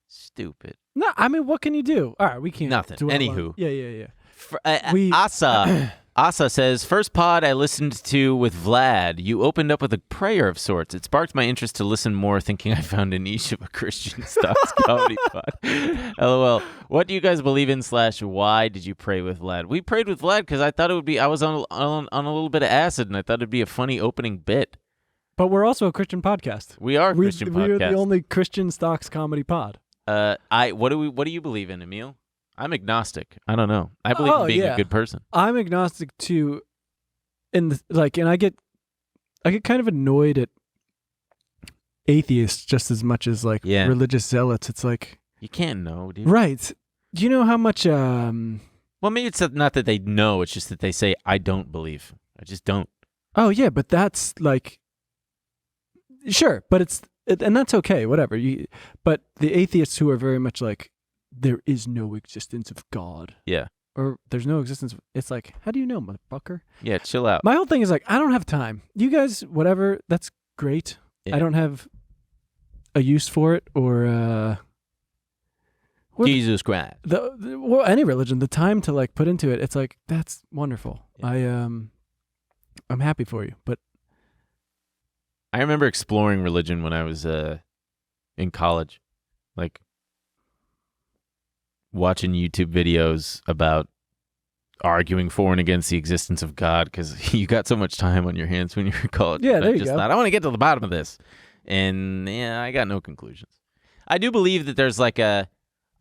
Stupid. No, I mean, what can you do? All right, we can't. Nothing. Anywho. Yeah. Asa says, first pod I listened to with Vlad, you opened up with a prayer of sorts. It sparked my interest to listen more, thinking I found a niche of a Christian stocks comedy pod. LOL. What do you guys believe in / why did you pray with Vlad? We prayed with Vlad because I thought it would be, I was on a little bit of acid, and I thought it'd be a funny opening bit. But we're also a Christian podcast. We are a Christian podcast. We are the only Christian stocks comedy pod. What do you believe in, Emil? I'm agnostic. I don't know. I believe in being a good person. I'm agnostic too, and I get kind of annoyed at atheists just as much as religious zealots. It's like you can't know, dude. Right? Do you know how much? Well, maybe it's not that they know. It's just that they say I don't believe. I just don't. Oh yeah, but that's like sure, but and that's okay. Whatever. But the atheists who are very much like, there is no existence of God. Yeah. Or there's no existence. It's like, how do you know, motherfucker? Yeah, chill out. My whole thing is like, I don't have time. You guys, whatever, that's great. Yeah. I don't have a use for it or Jesus Christ. Well, any religion, the time to like put into it, it's like, that's wonderful. Yeah. I'm happy for you. But I remember exploring religion when I was in college. Like watching YouTube videos about arguing for and against the existence of God because you got so much time on your hands when you're in college. Yeah, there you go. Thought, I want to get to the bottom of this. And yeah, I got no conclusions. I do believe that there's like a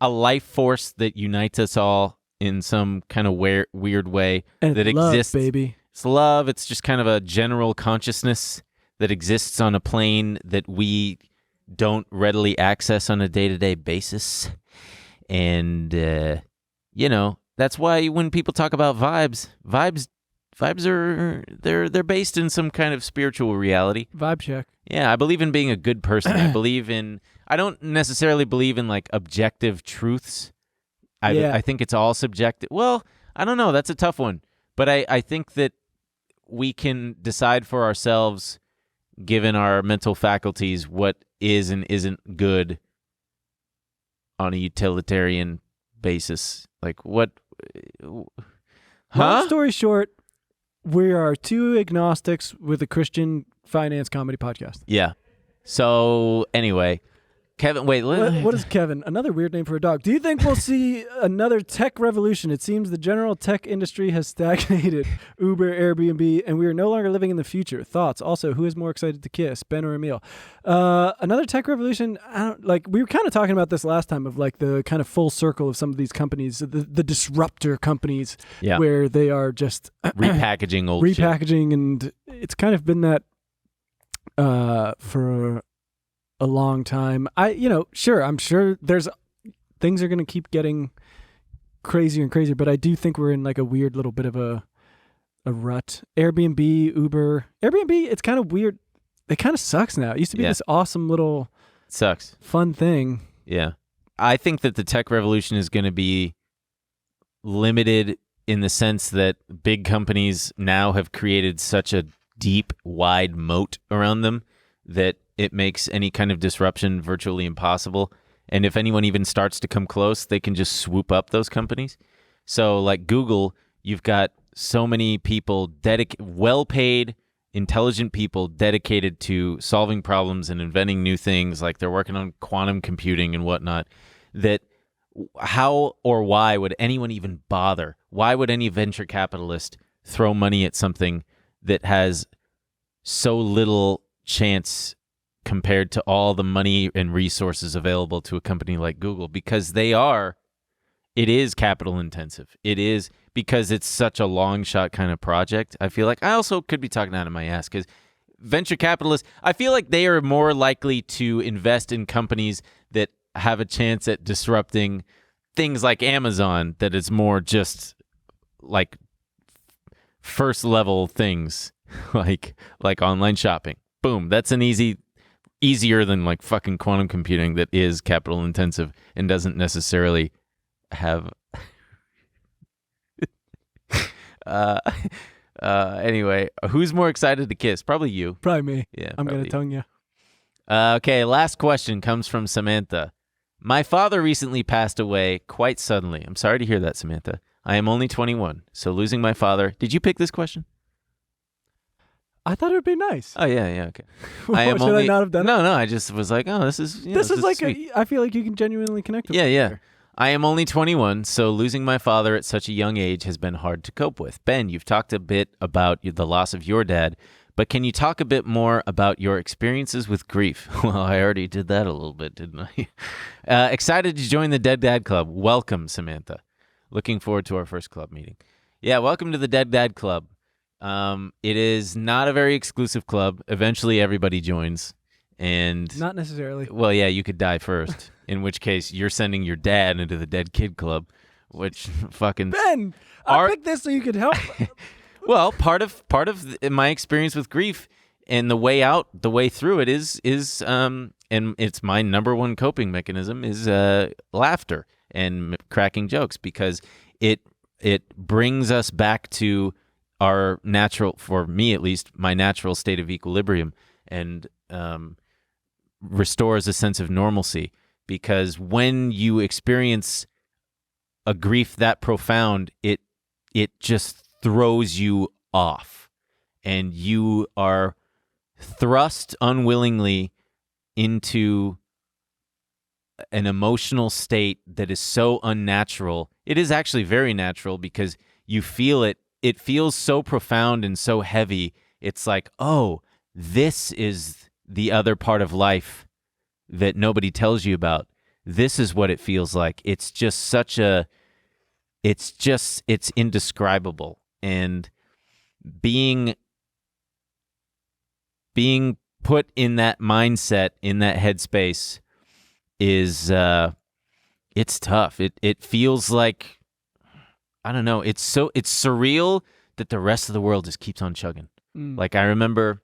life force that unites us all in some kind of weird way and that love, exists. Baby. It's love. It's just kind of a general consciousness that exists on a plane that we don't readily access on a day-to-day basis. And, that's why when people talk about vibes are, they're based in some kind of spiritual reality. Vibe check. Yeah, I believe in being a good person. I don't necessarily believe in like objective truths. I think it's all subjective. Well, I don't know. That's a tough one. But I think that we can decide for ourselves, given our mental faculties, what is and isn't good on a utilitarian basis. Like what? Long story short, we are two agnostics with a Christian finance comedy podcast. Yeah. So anyway, Kevin, wait. What is Kevin? Another weird name for a dog. Do you think we'll see another tech revolution? It seems the general tech industry has stagnated. Uber, Airbnb, and we are no longer living in the future. Thoughts? Also, who is more excited to kiss, Ben or Emil? Another tech revolution. We were kind of talking about this last time of like the kind of full circle of some of these companies, the disruptor companies, where they are just repackaging old shit. And it's kind of been that for a long time. I'm sure there's things are going to keep getting crazier and crazier, but I do think we're in like a weird little bit of a rut. Airbnb, Uber. Airbnb, it's kind of weird. It kind of sucks now. It used to be this awesome little fun thing. Yeah. I think that the tech revolution is going to be limited in the sense that big companies now have created such a deep, wide moat around them that it makes any kind of disruption virtually impossible. And if anyone even starts to come close, they can just swoop up those companies. So like Google, you've got so many people, well-paid, intelligent people dedicated to solving problems and inventing new things. Like they're working on quantum computing and whatnot, that how or why would anyone even bother? Why would any venture capitalist throw money at something that has so little chance compared to all the money and resources available to a company like Google? Because it is capital intensive. It is because it's such a long shot kind of project. I feel like I also could be talking out of my ass because venture capitalists, I feel like they are more likely to invest in companies that have a chance at disrupting things like Amazon, that is more just like first level things like online shopping. Boom. That's an easier than like fucking quantum computing that is capital intensive and doesn't necessarily have anyway, who's more excited to kiss? Probably you. Probably me. Yeah, I'm gonna tongue you. Okay, last question comes from Samantha. My father recently passed away quite suddenly. I'm sorry to hear that, Samantha. I am only 21, so losing my father. Did you pick this question? I thought it would be nice. Oh yeah, okay. Should I not have done it? No, I just was like, oh, this is like I I feel like you can genuinely connect with Yeah. I am only 21, so losing my father at such a young age has been hard to cope with. Ben, you've talked a bit about the loss of your dad, but can you talk a bit more about your experiences with grief? Well, I already did that a little bit, didn't I? Excited to join the Dead Dad Club. Welcome, Samantha. Looking forward to our first club meeting. Yeah, welcome to the Dead Dad Club. It is not a very exclusive club. Eventually, everybody joins, and not necessarily. Well, yeah, you could die first. In which case, you're sending your dad into the Dead Kid Club, which fucking Ben. I picked this so you could help. Well, part of my experience with grief and the way through it is and it's my number one coping mechanism is laughter and cracking jokes, because it brings us back to our natural, for me at least, my natural state of equilibrium, and restores a sense of normalcy. Because when you experience a grief that profound, it just throws you off, and you are thrust unwillingly into an emotional state that is so unnatural. It is actually very natural because you feel it. It feels so profound and so heavy. It's like, oh, this is the other part of life that nobody tells you about. This is what it feels like. It's just it's indescribable. And being put in that mindset, in that headspace, is it's tough. It feels like, I don't know, it's surreal that the rest of the world just keeps on chugging. Like, I remember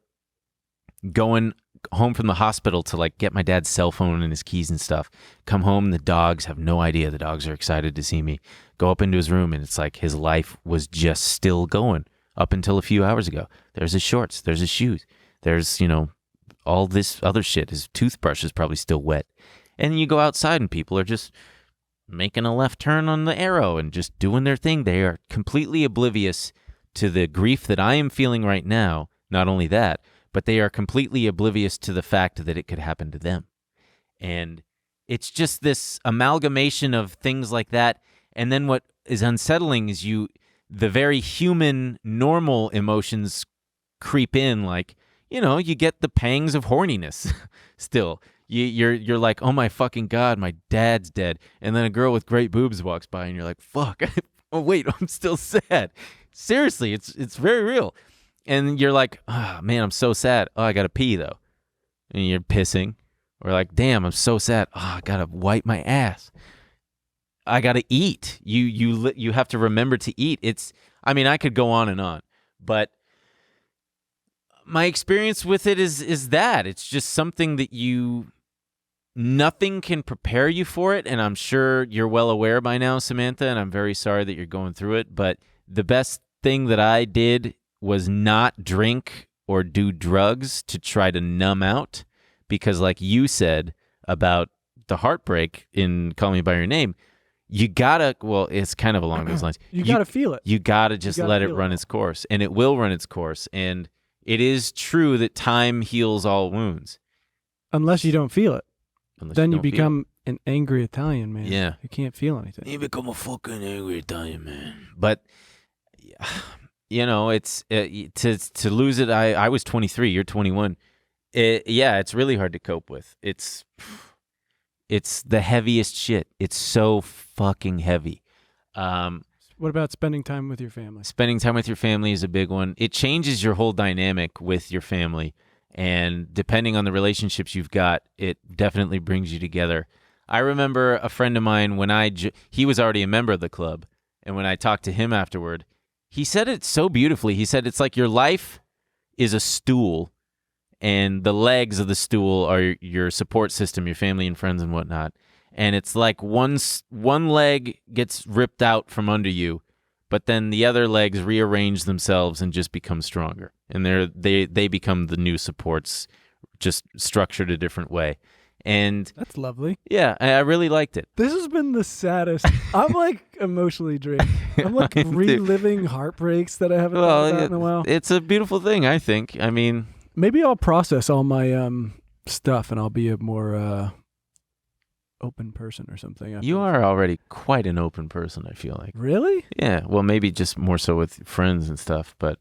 going home from the hospital to like get my dad's cell phone and his keys and stuff. Come home and the dogs have no idea. The dogs are excited to see me. Go up into his room and it's like his life was just still going up until a few hours ago. There's his shorts, there's his shoes, there's, all this other shit. His toothbrush is probably still wet. And you go outside and people are just making a left turn on the arrow and just doing their thing. They are completely oblivious to the grief that I am feeling right now. Not only that, but they are completely oblivious to the fact that it could happen to them. And it's just this amalgamation of things like that. And then what is unsettling is the very human, normal emotions creep in. Like, you get the pangs of horniness still. You're like, oh my fucking God, my dad's dead. And then a girl with great boobs walks by and you're like, fuck. Oh wait, I'm still sad. Seriously, it's very real. And you're like, oh man, I'm so sad. Oh, I gotta pee though. And you're pissing. Or like, damn, I'm so sad. Oh, I gotta wipe my ass. I gotta eat. You have to remember to eat. I could go on and on, but my experience with it is that it's just something that nothing can prepare you for it. And I'm sure you're well aware by now, Samantha, and I'm very sorry that you're going through it. But the best thing that I did was not drink or do drugs to try to numb out. Because like you said about the heartbreak in Call Me By Your Name, you gotta, well, it's kind of along those lines. You gotta feel it. You gotta just let it run its course. And it will run its course. And it is true that time heals all wounds. Unless you don't feel it. Then you become an angry Italian man. Yeah. You can't feel anything. You become a fucking angry Italian man. But, it's to lose it. I was 23. You're 21. It's really hard to cope with. It's the heaviest shit. It's so fucking heavy. What about spending time with your family? Spending time with your family is a big one. It changes your whole dynamic with your family. And depending on the relationships you've got, it definitely brings you together. I remember a friend of mine, when he was already a member of the club, and when I talked to him afterward, he said it so beautifully. He said, it's like your life is a stool, and the legs of the stool are your support system, your family and friends and whatnot. And it's like one leg gets ripped out from under you, but then the other legs rearrange themselves and just become stronger. And they become the new supports, just structured a different way. And that's lovely. Yeah, I really liked it. This has been the saddest. I'm like emotionally drained. I'm like reliving heartbreaks that I haven't thought about in a while. It's a beautiful thing, I think. I mean, maybe I'll process all my stuff and I'll be a more open person or something. You are already quite an open person, I feel like. Really? Yeah. Well, maybe just more so with friends and stuff, but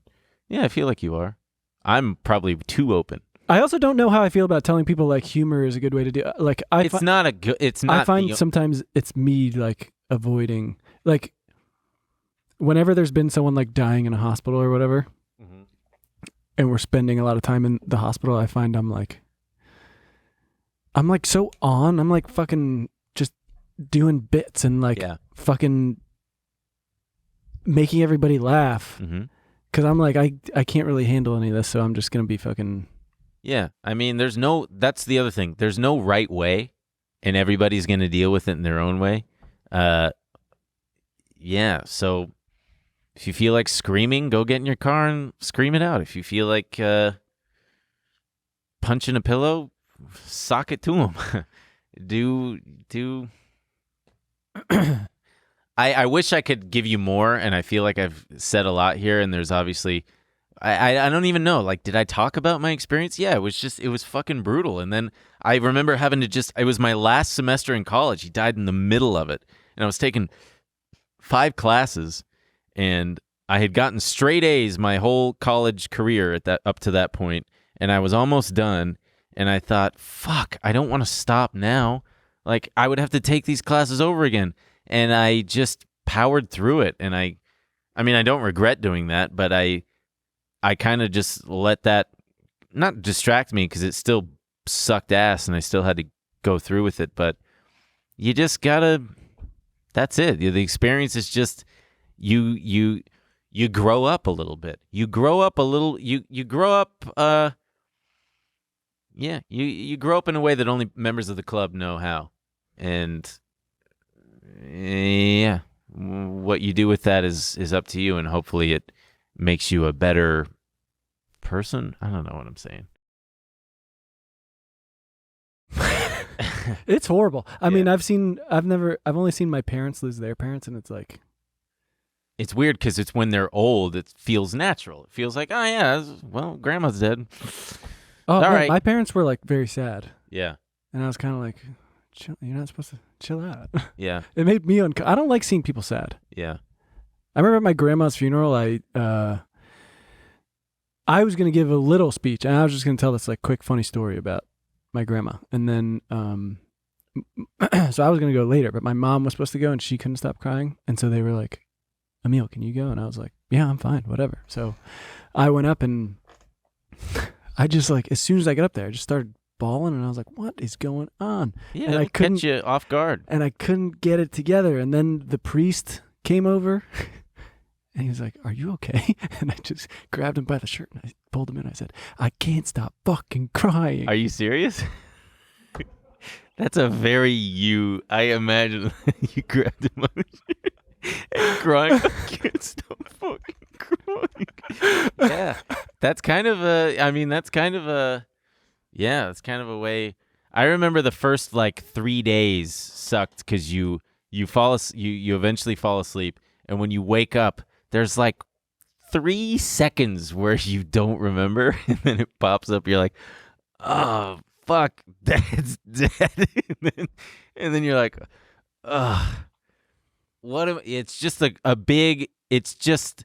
yeah, I feel like you are. I'm probably too open. I also don't know how I feel about telling people like humor is a good way to do it. Like I find sometimes it's me like avoiding, like whenever there's been someone like dying in a hospital or whatever, mm-hmm. and we're spending a lot of time in the hospital, I find I'm like so on. I'm like fucking just doing bits and like fucking making everybody laugh. Mm-hmm. Cause I'm like, I can't really handle any of this, so I'm just going to be fucking. Yeah. I mean, that's the other thing. There's no right way, and everybody's going to deal with it in their own way. Yeah. So if you feel like screaming, go get in your car and scream it out. If you feel like punching a pillow, sock it to him. do. I wish I could give you more, and I feel like I've said a lot here, and there's obviously, I don't even know, like, did I talk about my experience? Yeah, it was fucking brutal. And then I remember having to it was my last semester in college. He died in the middle of it, and I was taking 5 classes, and I had gotten straight A's my whole college career up to that point, and I was almost done, and I thought, fuck, I don't want to stop now. Like, I would have to take these classes over again. And I just powered through it. And I mean, I don't regret doing that, but I kind of just let that not distract me, because it still sucked ass and I still had to go through with it. But you just gotta, that's it. The experience is just, you grow up a little bit. You grow up you grow up, you grow up in a way that only members of the club know how. And yeah, what you do with that is up to you, and hopefully it makes you a better person. I don't know what I'm saying. It's horrible. I mean, I've only seen my parents lose their parents, and it's like, it's weird because it's when they're old, it feels natural. It feels like, oh yeah, well, grandma's dead. Oh, all right. My parents were like very sad. Yeah. And I was kind of like, chill. You're not supposed to chill out. Yeah. It made me I don't like seeing people sad. Yeah. I remember at my grandma's funeral, I was going to give a little speech, and I was just going to tell this like quick funny story about my grandma. And then so I was going to go later, but my mom was supposed to go and she couldn't stop crying. And so they were like, Emil, can you go? And I was like, yeah, I'm fine, whatever. So I went up and I just like, as soon as I got up there, I just started bawling and I was like, what is going on? Yeah, and I it'll couldn't catch you off guard. And I couldn't get it together. And then the priest came over and he was like, are you okay? And I just grabbed him by the shirt and I pulled him in. I said, I can't stop fucking crying. Are you serious? That's a very you. I imagine you grabbed him by the shirt and crying. I can't stop fucking crying. Yeah, that's kind of a. I mean, that's kind of a. Yeah, it's kind of a way. I remember the first like 3 days sucked because you eventually fall asleep, and when you wake up, there's like 3 seconds where you don't remember, and then it pops up. You're like, oh fuck, Dad's dead, and then you're like, ugh. It's just a big. It's just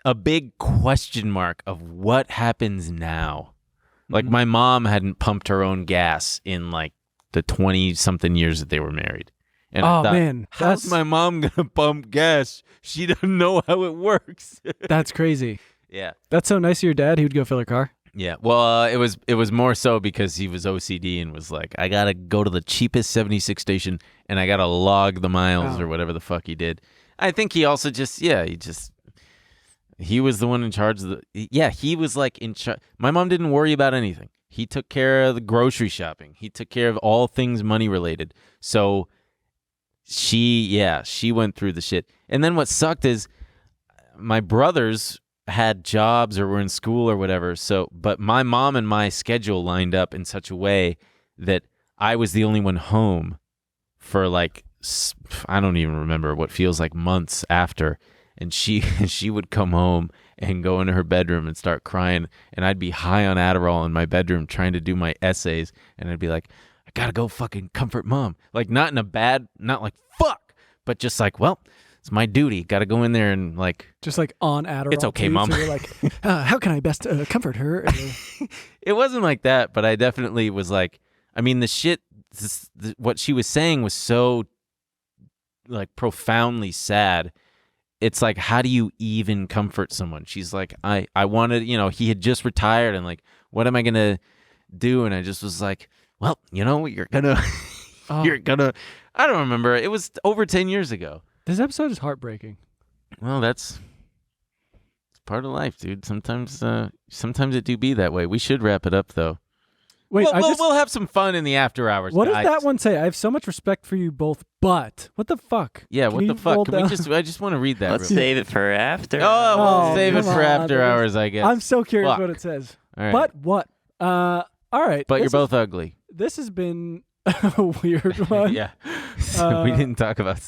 a big question mark of what happens now. Like my mom hadn't pumped her own gas in like the 20-something years that they were married. And I thought, man, how's my mom gonna pump gas? She doesn't know how it works. That's crazy. Yeah. That's so nice of your dad. He would go fill her car. Yeah. Well, it was more so because he was OCD and was like, I gotta go to the cheapest 76 station and I gotta log the miles or whatever the fuck he did. I think he also he was the one in charge of he was like in charge. My mom didn't worry about anything. He took care of the grocery shopping. He took care of all things money related. So she went through the shit. And then what sucked is my brothers had jobs or were in school or whatever. So, but my mom and my schedule lined up in such a way that I was the only one home for like, I don't even remember what feels like months after. And she would come home and go into her bedroom and start crying. And I'd be high on Adderall in my bedroom trying to do my essays. And I'd be like, I gotta go fucking comfort mom. Like not in a bad, not like fuck, but just like, well, it's my duty. Gotta go in there and like. Just like on Adderall. It's okay, too, mom. So you're like, how can I best comfort her? It wasn't like that, but I definitely was like, I mean, the shit, what she was saying was so like profoundly sad. It's like, how do you even comfort someone? She's like, I wanted, he had just retired and like, what am I going to do? And I just was like, well, you're going to, I don't remember. It was over 10 years ago. This episode is heartbreaking. Well, it's part of life, dude. Sometimes it do be that way. We should wrap it up though. Wait, we'll have some fun in the after hours. What guys. does that one say? I have so much respect for you both, but what the fuck? Yeah, what the fuck? I just want to read that. Let's save it for after. Oh, we'll save it for after on. hours, I guess. I'm so curious Fuck. what it says. All right. But what? All right. But you're both ugly. This has been a weird one. Yeah. So we didn't talk about.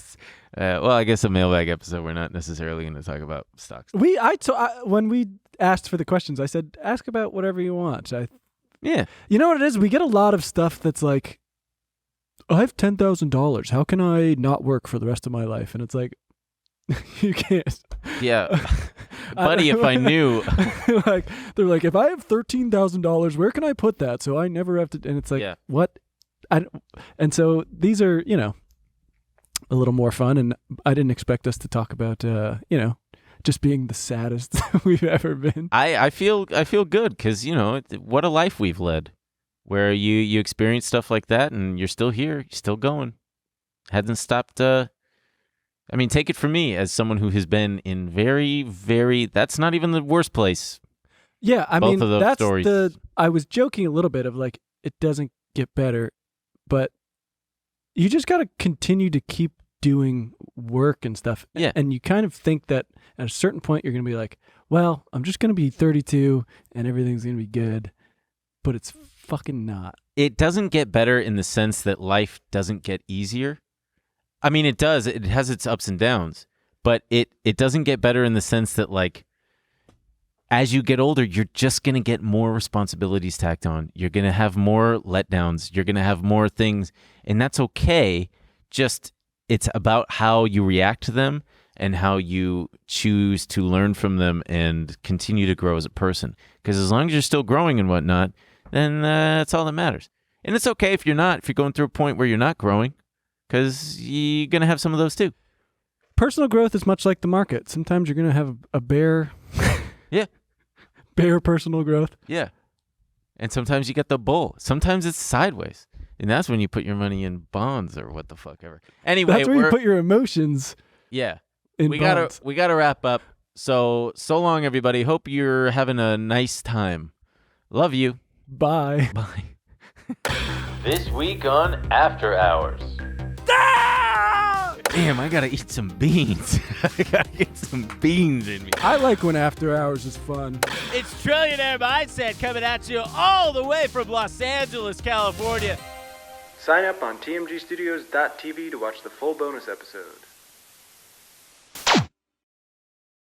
Well, I guess a mailbag episode. We're not necessarily going to talk about stocks. When we asked for the questions, I said, ask about whatever you want. Yeah. You know what it is? We get a lot of stuff that's like, I have $10,000. How can I not work for the rest of my life? And it's like, you can't. Yeah. Buddy, if I knew. Like, they're like, if I have $13,000, where can I put that? So I never have to. And it's like, what? And so these are, a little more fun. And I didn't expect us to talk about, just being the saddest we've ever been. I feel good because what a life we've led, where you experience stuff like that and you're still here, you're still going, hasn't stopped. Take it from me as someone who has been in very, very. That's not even the worst place. Yeah, Both of those that's stories. I was joking a little bit of like it doesn't get better, but you just got to continue to keep doing work and stuff. Yeah. And you kind of think that at a certain point you're going to be like, well, I'm just going to be 32 and everything's going to be good. But it's fucking not. It doesn't get better in the sense that life doesn't get easier. I mean, it does. It has its ups and downs. But it doesn't get better in the sense that like as you get older, you're just going to get more responsibilities tacked on. You're going to have more letdowns. You're going to have more things, and that's okay. Just it's about how you react to them and how you choose to learn from them and continue to grow as a person. Because as long as you're still growing and whatnot, then that's all that matters. And it's okay if you're going through a point where you're not growing, because you're going to have some of those too. Personal growth is much like the market. Sometimes you're going to have a bear. Yeah. Bear personal growth. Yeah. And sometimes you get the bull. Sometimes it's sideways. And that's when you put your money in bonds or what the fuck ever. Anyway, that's where you put your emotions. Yeah. In we bonds. gotta wrap up. So long, everybody. Hope you're having a nice time. Love you. Bye. Bye. This week on After Hours. Damn, I gotta eat some beans. I gotta get some beans in me. I like when After Hours is fun. It's Trillionaire Mindset coming at you all the way from Los Angeles, California. Sign up on tmgstudios.tv to watch the full bonus episode.